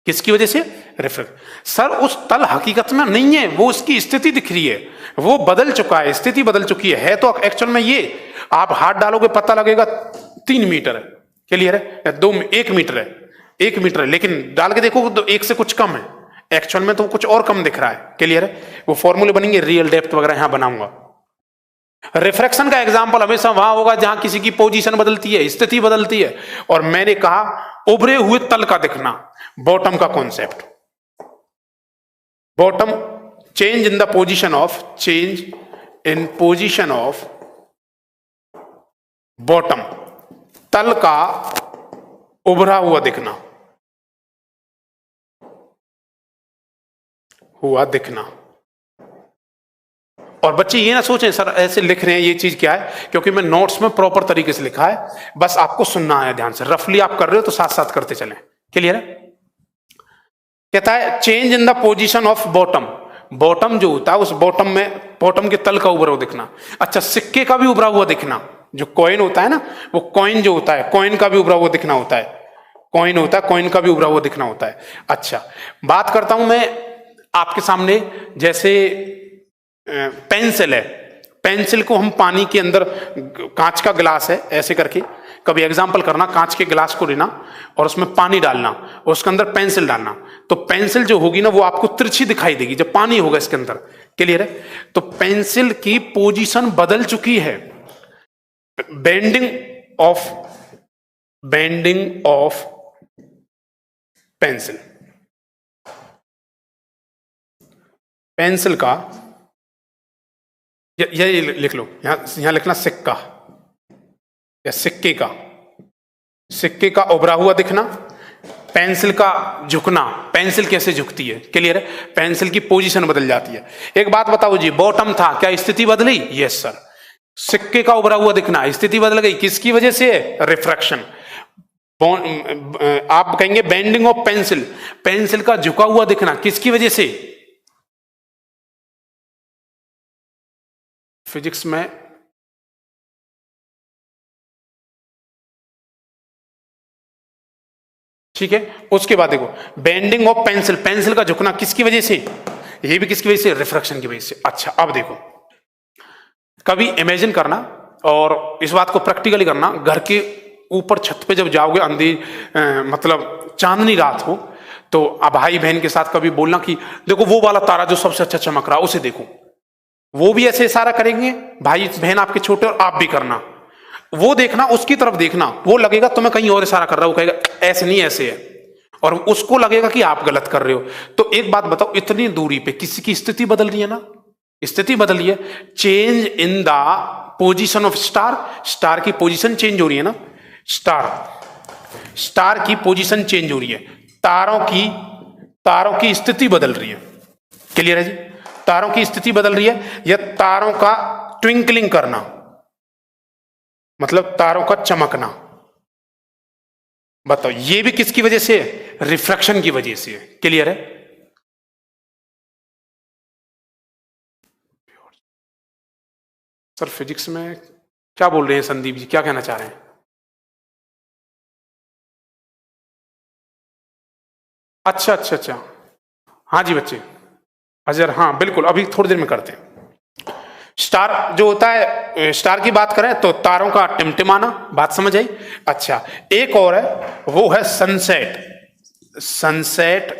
किसकी वजह से? रिफ्रैक्शन। सर उस तल हकीकत में नहीं है, वो उसकी स्थिति दिख रही है, वो बदल चुका है, स्थिति बदल चुकी है तो एक्चुअल में ये आप हाथ डालोगे पता लगेगा 3 मीटर है। क्लियर है? या 1 मीटर है, 1 मीटर है, लेकिन डाल के देखो तो 1 से कुछ कम है, एक्चुअल में तो कुछ और कम दिख रहा है। क्लियर है? वो फॉर्मूले बनेंगे, रियल डेप्थ वगैरह यहां बनाऊंगा। रिफ्रैक्शन का एग्जाम्पल हमेशा वहां होगा जहां किसी की पोजीशन बदलती है, स्थिति बदलती है। और मैंने कहा उभरे हुए तल का दिखना, बॉटम का concept. Bottom, change in the position of, change in position of bottom, तल का उभरा हुआ दिखना, हुआ दिखना। और बच्चे ये ना सोचें सर ऐसे लिख रहे हैं ये चीज क्या है, क्योंकि मैं नोट्स में प्रॉपर तरीके से लिखा है, बस आपको सुनना है ध्यान से। रफली आप कर रहे हो तो साथ साथ करते चलें। क्लियर है? कहता है change in the position of bottom, bottom जो होता है उस बॉटम में, बॉटम के तल का उभरा हुआ दिखना। अच्छा, सिक्के का भी उभरा हुआ दिखना, जो कॉइन होता है ना, वो कॉइन जो होता है, कॉइन का भी उभरा हुआ दिखना होता है, कॉइन होता है, कॉइन का भी उभरा हुआ दिखना होता है। अच्छा, बात करता हूं मैं आपके सामने, जैसे पेंसिल है, पेंसिल को हम पानी के अंदर, कांच का गिलास है, ऐसे करके कभी एग्जाम्पल करना, कांच के गिलास को लेना और उसमें पानी डालना और उसके अंदर पेंसिल डालना, तो पेंसिल जो होगी ना वो आपको तिरछी दिखाई देगी जब पानी होगा इसके अंदर। क्लियर है? तो पेंसिल की पोजीशन बदल चुकी है, बेंडिंग ऑफ पेंसिल, पेंसिल का, ये लिख लो, यहां लिखना सिक्का या सिक्के का, सिक्के का उभरा हुआ दिखना, पेंसिल का झुकना, पेंसिल कैसे झुकती है। क्लियर है? पेंसिल की पोजीशन बदल जाती है। एक बात बताओ जी, बॉटम था, क्या स्थिति बदली? Yes sir. सिक्के का उभरा हुआ दिखना, स्थिति बदल गई, किसकी वजह से? रिफ्रैक्शन। आप कहेंगे बेंडिंग ऑफ पेंसिल, पेंसिल का झुका हुआ दिखना, किसकी वजह से? फिजिक्स में ठीक है। उसके बाद देखो, बेंडिंग ऑफ पेंसिल, पेंसिल का झुकना किसकी वजह से? ये भी किसकी वजह से? रिफ्रैक्शन की वजह से। अच्छा, अब देखो, कभी इमेजिन करना और इस बात को प्रैक्टिकली करना, घर के ऊपर छत पे जब जाओगे, अंधेरी मतलब चांदनी रात हो तो अब भाई बहन के साथ कभी बोलना कि देखो वो वाला तारा जो सबसे अच्छा चमक रहा उसे देखो, वो भी ऐसे इशारा करेंगे, भाई बहन आपके छोटे और आप भी करना, वो देखना, उसकी तरफ देखना, वो लगेगा तुम्हें कहीं और इशारा कर रहा है, वो कहेगा ऐसे नहीं ऐसे है, और उसको लगेगा कि आप गलत कर रहे हो। तो एक बात बताओ, इतनी दूरी पे किसी की स्थिति बदल रही है ना, स्थिति बदल रही है, change in the position of star, star की पोजीशन चेंज हो रही है ना, स्टार की पोजीशन चेंज हो रही है, तारों की स्थिति बदल रही है। क्लियर है जी? तारों की स्थिति बदल रही है, या तारों का ट्विंकलिंग करना, मतलब तारों का चमकना। बताओ ये भी किसकी वजह से? रिफ्रैक्शन की वजह से। क्लियर है? सर फिजिक्स में क्या बोल रहे हैं संदीप जी, क्या कहना चाह रहे हैं? अच्छा अच्छा अच्छा, हाँ जी बच्चे, अजर, हाँ बिल्कुल, अभी थोड़ी देर में करते हैं। स्टार जो होता है, स्टार की बात करें तो तारों का टिमटिमाना, बात समझ आई? अच्छा, एक और है, वो है सनसेट, सनसेट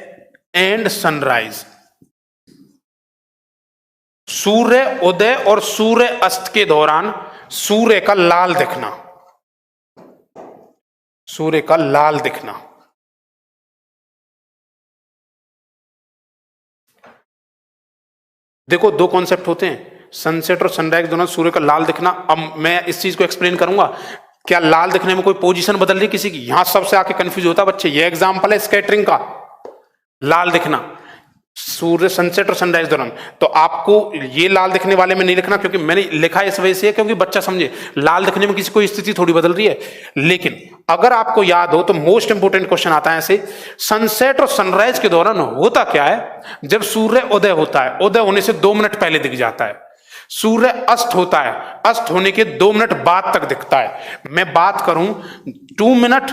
एंड सनराइज। सूर्य उदय और सूर्य अस्त के दौरान सूर्य का लाल दिखना, सूर्य का लाल दिखना। देखो दो कॉन्सेप्ट होते हैं, सनसेट और सनराइज दोनों, सूर्य का लाल दिखना। अब मैं इस चीज को एक्सप्लेन करूंगा, क्या लाल दिखने में कोई पोजीशन बदल रही किसी की? यहां सबसे आके कंफ्यूज होता है बच्चे, ये एग्जांपल है स्कैटरिंग का, लाल दिखना सूर्य सनसेट और सनराइज दौरान। तो आपको ये लाल दिखने वाले में नहीं लिखना, क्योंकि मैंने लिखा इस वजह से, क्योंकि बच्चा समझे लाल दिखने में किसी कोई स्थिति थोड़ी बदल रही है। लेकिन अगर आपको याद हो तो मोस्ट इंपोर्टेंट क्वेश्चन आता है ऐसे, सनसेट और सनराइज के दौरान होता क्या है? जब सूर्य उदय होता है, उदय होने से 2 मिनट पहले दिख जाता है, सूर्य अस्त होता है, अस्त होने के 2 मिनट बाद तक दिखता है। मैं बात करूं 2 मिनट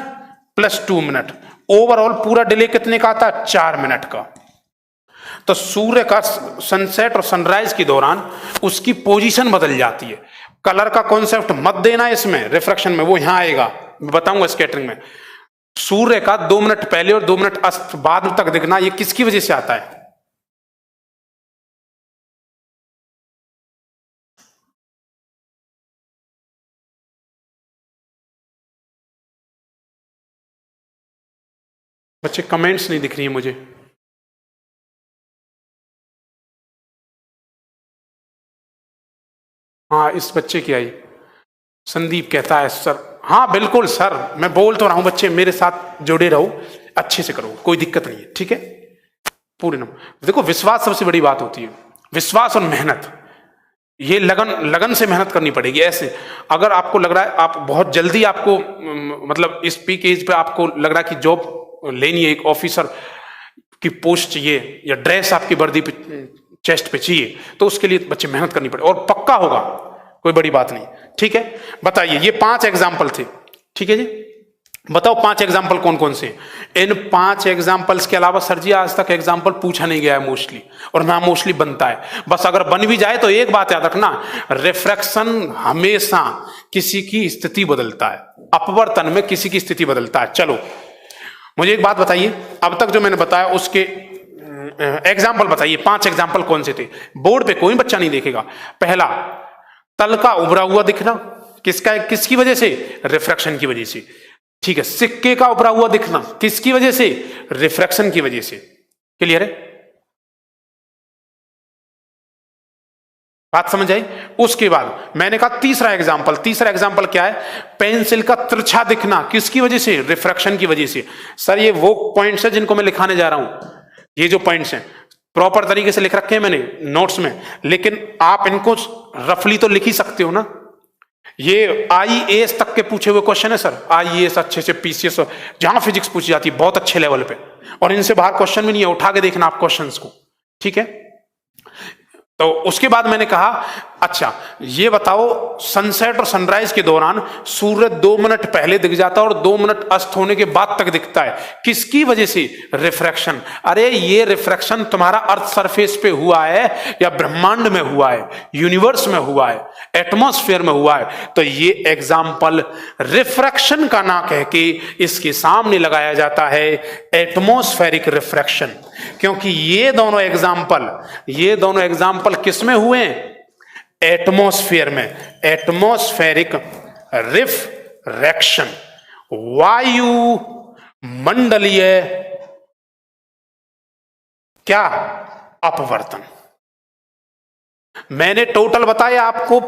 प्लस 2 मिनट, ओवरऑल पूरा डिले कितने का आता है? 4 मिनट का। तो सूर्य का सनसेट और सनराइज के दौरान उसकी पोजीशन बदल जाती है। कलर का कॉन्सेप्ट मत देना इसमें, रिफ्रैक्शन में, वो यहां आएगा, मैं बताऊंगा स्कैटरिंग में। सूर्य का 2 मिनट पहले और 2 मिनट अस्त बाद तक दिखना, ये किसकी वजह से आता है? बच्चे कमेंट्स नहीं दिख रही है मुझे। हाँ इस बच्चे की आई, संदीप कहता है सर, हाँ बिल्कुल सर, मैं बोल तो रहा हूं बच्चे मेरे साथ जुड़े रहो, अच्छे से करो, कोई दिक्कत नहीं है, ठीक है? पूरे नंबर। देखो विश्वास सबसे बड़ी बात होती है, विश्वास और मेहनत, ये लगन, लगन से मेहनत करनी पड़ेगी। ऐसे अगर आपको लग रहा है आप बहुत जल्दी, आपको मतलब इस पीक एज पे आपको लग रहा है कि जॉब लेनी है, एक ऑफिसर की पोस्ट चाहिए या ड्रेस आपकी वर्दी पे चेस्ट पे चाहिए, तो उसके लिए बच्चे मेहनत करनी पड़े, और पक्का होगा, कोई बड़ी बात नहीं, ठीक है? बताइए, ये 5 एग्जाम्पल थे, ठीक है जी? बताओ 5 एग्जाम्पल कौन कौन से? इन 5 एग्जाम्पल्स के अलावा सर जी आज तक एग्जाम्पल पूछा नहीं गया है मोस्टली, और ना मोस्टली बनता है। बस अगर बन भी जाए तो एक बात याद रखना, रिफ्रैक्शन हमेशा किसी की स्थिति बदलता है, अपवर्तन में किसी की स्थिति बदलता है। चलो मुझे एक बात बताइए, अब तक जो मैंने बताया उसके एग्जाम्पल बताइए, 5 एग्जाम्पल कौन से थे? बोर्ड पे कोई बच्चा नहीं देखेगा। पहला, तल का उभरा हुआ दिखना, किसका, किसकी वजह से? रिफ्रैक्शन की वजह से, ठीक है? सिक्के का उभरा हुआ दिखना, किसकी वजह से? रिफ्रैक्शन की वजह से। क्लियर है? बात समझ आई? उसके बाद मैंने कहा तीसरा एग्जाम्पल, तीसरा एग्जाम्पल क्या है? पेंसिल का तिरछा दिखना, किसकी वजह से? रिफ्रैक्शन की वजह से। सर ये वो पॉइंट्स है जिनको मैं लिखाने जा रहा हूं, ये जो पॉइंट्स हैं प्रॉपर तरीके से लिख रखे हैं मैंने नोट्स में, लेकिन आप इनको रफली तो लिख ही सकते हो ना। ये आईएएस तक के पूछे हुए क्वेश्चन है सर, आईएएस अच्छे से, पीसीएस, जहां फिजिक्स पूछी जाती है बहुत अच्छे लेवल पे, और इनसे बाहर क्वेश्चन भी नहीं है, उठा के देखना आप क्वेश्चंस को, ठीक है? तो उसके बाद मैंने कहा अच्छा ये बताओ सनसेट और सनराइज के दौरान सूरज 2 मिनट पहले दिख जाता है और 2 मिनट अस्त होने के बाद तक दिखता है, किसकी वजह से? रिफ्रैक्शन। अरे ये रिफ्रैक्शन तुम्हारा अर्थ सरफेस पे हुआ है या ब्रह्मांड में हुआ है, यूनिवर्स में हुआ है, एटमॉस्फेयर में हुआ है, तो ये एग्जाम्पल रिफ्रैक्शन का ना कह के इसके सामने लगाया जाता है एटमॉस्फेरिक रिफ्रैक्शन, क्योंकि ये दोनों एग्जाम्पल किस में हुए हैं? एटमॉस्फेयर में। एटमॉस्फेरिक रिफ्रैक्शन, वायु मंडलीय क्या? अपवर्तन। मैंने टोटल बताया आपको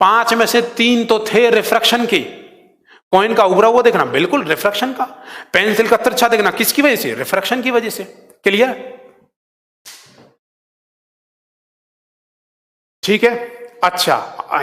5 में से 3 तो थे रिफ्रैक्शन की। कॉइन का उभरा हुआ देखना, बिल्कुल रिफ्रैक्शन का। पेंसिल का तिरछा देखना, किसकी वजह से? रिफ्रैक्शन की वजह से। क्लियर? ठीक है, अच्छा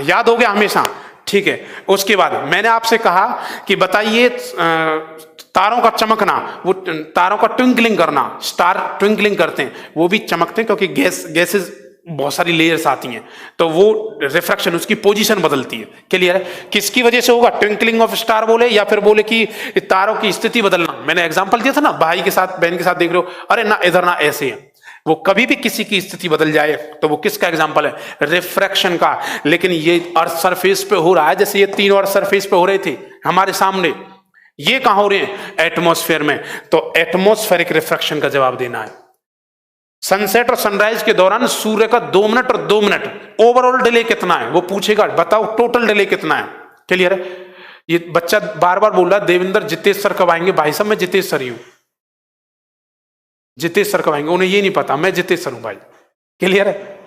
याद हो गया हमेशा। ठीक है, उसके बाद मैंने आपसे कहा कि बताइए तारों का चमकना, वो तारों का ट्विंकलिंग करना, स्टार ट्विंकलिंग करते हैं, वो भी चमकते हैं क्योंकि गैसेस बहुत सारी लेयर्स आती हैं, तो वो रिफ्रैक्शन, उसकी पोजीशन बदलती है। क्लियर है? किसकी वजह से होगा? ट्विंकलिंग ऑफ स्टार बोले या फिर बोले कि तारों की स्थिति बदलना। मैंने एग्जांपल दिया था ना, भाई के साथ बहन के साथ देख रहे हो, अरे ना इधर ना ऐसे है, वो कभी भी किसी की स्थिति बदल जाए तो वो किसका एग्जांपल है? रिफ्रैक्शन का। लेकिन ये अर्थ सरफेस पे हो रहा है, जैसे ये 3 अर्थ सरफेस पे हो रहे थे हमारे सामने, ये कहां हो रहे हैं? एटमॉस्फेयर में। तो एटमॉस्फेरिक रिफ्रैक्शन का जवाब देना है। सनसेट और सनराइज के दौरान सूर्य का 2 मिनट और 2 मिनट ओवरऑल डिले कितना है, वो पूछेगा, बताओ टोटल डिले कितना है। क्लियर है? ये बच्चा बार बार बोल रहा है देवेंद्र जितेश सर कब आएंगे? भाई साहब मैं जितेश सर ही हूं। जितेश सर कब आएंगे? उन्हें ये नहीं पता मैं जितेश सर हूं भाई। क्लियर है?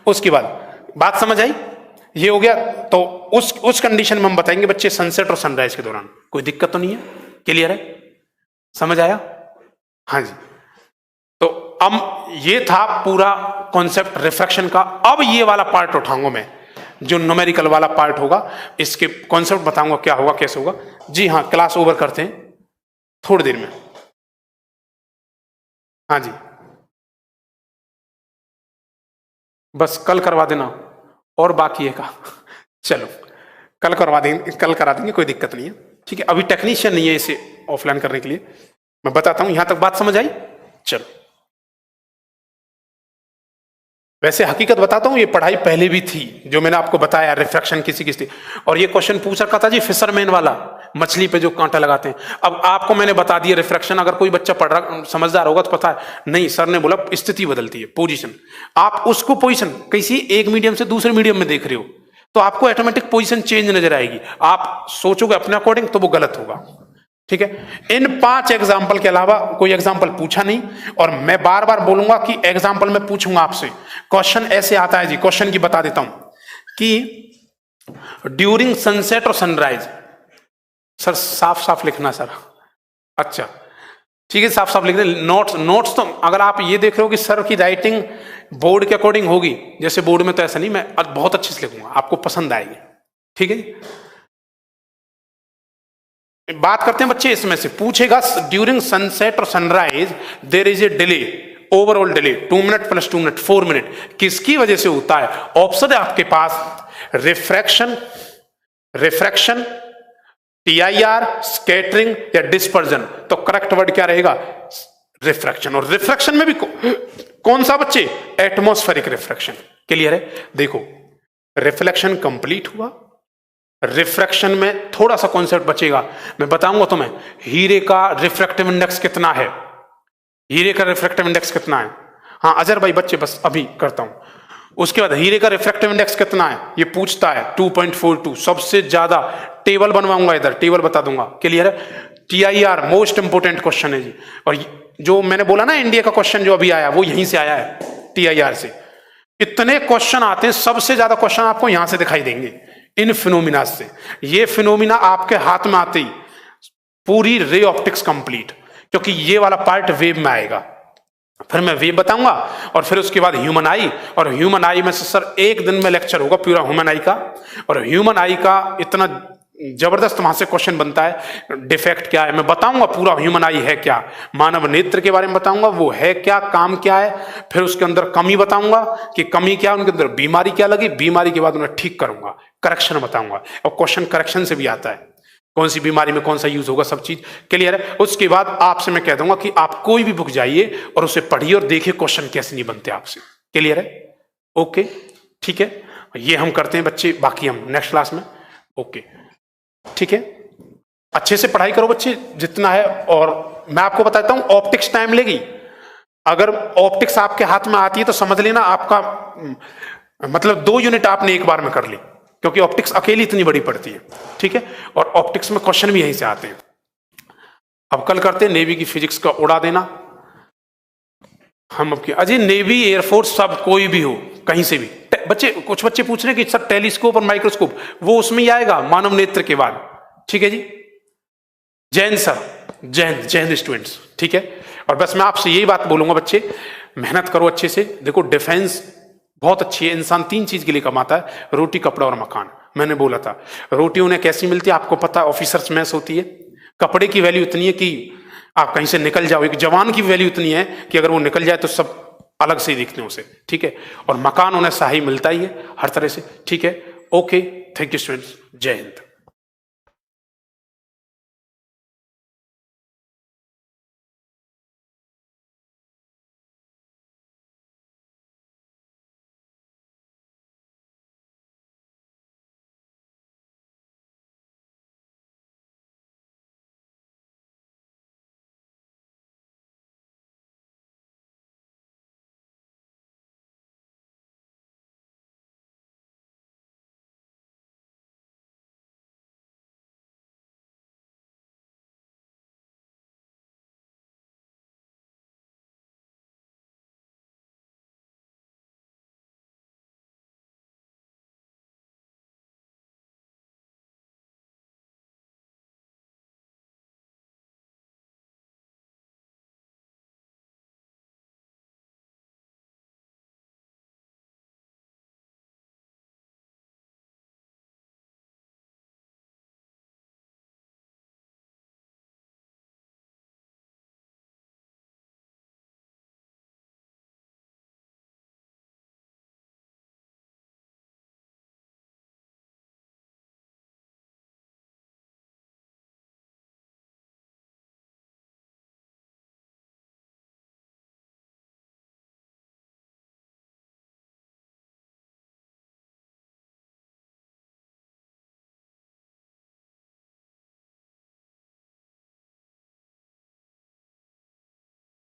उसके बाद बात समझ आई? ये हो गया। तो उस कंडीशन में हम बताएंगे बच्चे सनसेट और सनराइज के दौरान कोई दिक्कत तो नहीं है। क्लियर है? समझ आया? हाँ जी। तो अब ये था पूरा कॉन्सेप्ट रिफ्रैक्शन का। अब ये वाला पार्ट उठाऊंगा मैं, जो न्यूमेरिकल वाला पार्ट होगा, इसके कॉन्सेप्ट बताऊंगा क्या होगा कैसे होगा। जी हाँ, क्लास ओवर करते हैं थोड़ी देर में। हाँ जी, बस कल करवा देना और बाकी है का। चलो कल करवा देंगे, कल करा देंगे, कोई दिक्कत नहीं है। ठीक है, अभी टेक्नीशियन नहीं है इसे ऑफलाइन करने के लिए। मैं बताता हूं, यहां तक बात समझ आई? चलो, वैसे हकीकत बताता हूं, ये पढ़ाई पहले भी थी, जो मैंने आपको बताया रिफ्रैक्शन किसी किसी। और ये क्वेश्चन पूछ रखा था जी फिशरमैन वाला, मछली पे जो कांटा लगाते हैं। अब आपको मैंने बता दिया रिफ्रैक्शन, अगर कोई बच्चा पढ़ रहा समझदार होगा तो पता है, नहीं सर ने बोला स्थिति बदलती है, पोजीशन। आप उसको पोजीशन किसी एक मीडियम से दूसरे मीडियम में देख रहे हो तो आपको ऑटोमेटिक पोजीशन चेंज नजर आएगी। आप सोचोगे अपने अकॉर्डिंग तो वो गलत होगा। ठीक है, इन 5 एग्जाम्पल के अलावा कोई एग्जाम्पल पूछा नहीं। और मैं बार बार बोलूंगा कि एग्जाम्पल में पूछूंगा आपसे, क्वेश्चन ऐसे आता है जी, क्वेश्चन की बता देता हूं कि ड्यूरिंग सनसेट और सनराइज। सर साफ साफ लिखना सर। अच्छा ठीक है, साफ साफ लिख दे। नोट्स तो अगर आप ये देख रहे हो कि सर की राइटिंग बोर्ड के अकॉर्डिंग होगी, जैसे बोर्ड में तो ऐसा नहीं, मैं बहुत अच्छे से लिखूंगा, आपको पसंद आएगी। ठीक है, बात करते हैं बच्चे, इसमें से पूछेगा ड्यूरिंग सनसेट और sunrise there is a delay, overall delay 2 minute plus 2 minute 4 minute, किसकी वजह से होता है? ऑप्शन है आपके पास, रिफ्रैक्शन, TIR, स्कैटरिंग या डिस्पर्जन। तो करेक्ट वर्ड क्या रहेगा? रिफ्रैक्शन। और रिफ्रैक्शन में भी कौन सा बच्चे? Atmospheric refraction. क्लियर है? देखो रिफ्लेक्शन कंप्लीट हुआ, रिफ्रैक्शन में थोड़ा सा कॉन्सेप्ट बचेगा, मैं बताऊंगा तुम्हें। हीरे का रिफ्रैक्टिव इंडेक्स कितना है? हीरे का रिफ्रैक्टिव इंडेक्स कितना है? हाँ अजहर भाई, बच्चे बस अभी करता हूं। उसके बाद हीरे का रिफ्रैक्टिव इंडेक्स कितना है ये पूछता है, 2.42, सबसे ज्यादा। टेबल बनवाऊंगा, इधर टेबल बता दूंगा। क्लियर है? TIR मोस्ट इंपोर्टेंट क्वेश्चन है जी। और जो मैंने बोला ना इंडिया का क्वेश्चन जो अभी आया, वो यहीं से आया है, TIR से। इतने क्वेश्चन आते हैं, सबसे ज्यादा क्वेश्चन आपको यहां से दिखाई देंगे, इन फिनोमिना से। ये फिनोमिना आपके हाथ में आते ही पूरी रे ऑप्टिक्स कंप्लीट, क्योंकि ये वाला पार्ट वेव में आएगा। फिर मैं वेव बताऊंगा और फिर उसके बाद ह्यूमन आई। और ह्यूमन आई में से सर एक दिन में लेक्चर होगा पूरा ह्यूमन आई का। और ह्यूमन आई का इतना जबरदस्त वहां से क्वेश्चन बनता है। डिफेक्ट क्या है मैं बताऊंगा, पूरा ह्यूमन आई है क्या, मानव नेत्र के बारे में बताऊंगा वो है क्या, काम क्या है, फिर उसके अंदर कमी बताऊंगा कि कमी क्या, उनके अंदर बीमारी क्या लगी, बीमारी के बाद उन्हें ठीक करूंगा, करेक्शन बताऊंगा, और क्वेश्चन करेक्शन से भी आता है, कौन सी बीमारी में कौन सा यूज होगा, सब चीज क्लियर है। उसके बाद आपसे मैं कह दूंगा कि आप कोई भी बुक जाइए और उसे पढ़िए और देखिए क्वेश्चन कैसे नहीं बनते आपसे। क्लियर है? ओके, ठीक है, ये हम करते हैं बच्चे, बाकी हम नेक्स्ट क्लास में। ओके, ठीक है, अच्छे से पढ़ाई करो बच्चे जितना है। और मैं आपको बताता हूं ऑप्टिक्स टाइम लेगी, अगर ऑप्टिक्स आपके हाथ में आती है तो समझ लेना आपका मतलब 2 यूनिट आपने एक बार में कर ली, क्योंकि ऑप्टिक्स अकेली इतनी बड़ी पड़ती है, ठीक है, और ऑप्टिक्स में क्वेश्चन भी यहीं से आते हैं। अब कल करते हैं नेवी की फिजिक्स का उड़ा देना। हम अब अजय नेवी एयरफोर्स सब कोई भी हो कहीं से भी, बच्चे कुछ बच्चे पूछ रहे हैं कि सर टेलीस्कोप और माइक्रोस्कोप, वो उसमें ही आएगा मानव नेत्र के बाद। ठीक है जी, जैन सर, जैन स्टूडेंट्स, ठीक है। और बस मैं आपसे यही बात बोलूंगा बच्चे, मेहनत करो अच्छे से। देखो डिफेंस बहुत अच्छी है, इंसान 3 चीज के लिए कमाता है, रोटी कपड़ा और मकान। मैंने बोला था रोटी उन्हें कैसी मिलती है आपको पता है, ऑफिसर्स मैस होती है। कपड़े की वैल्यू इतनी है कि आप कहीं से निकल जाओ, एक जवान की वैल्यू इतनी है कि अगर वो निकल जाए तो सब अलग से ही दिखते हैं उसे, ठीक है। और मकान उन्हें सही मिलता ही है हर तरह से, ठीक है। ओके, थैंक यू स्टूडेंट्स, जय हिंद।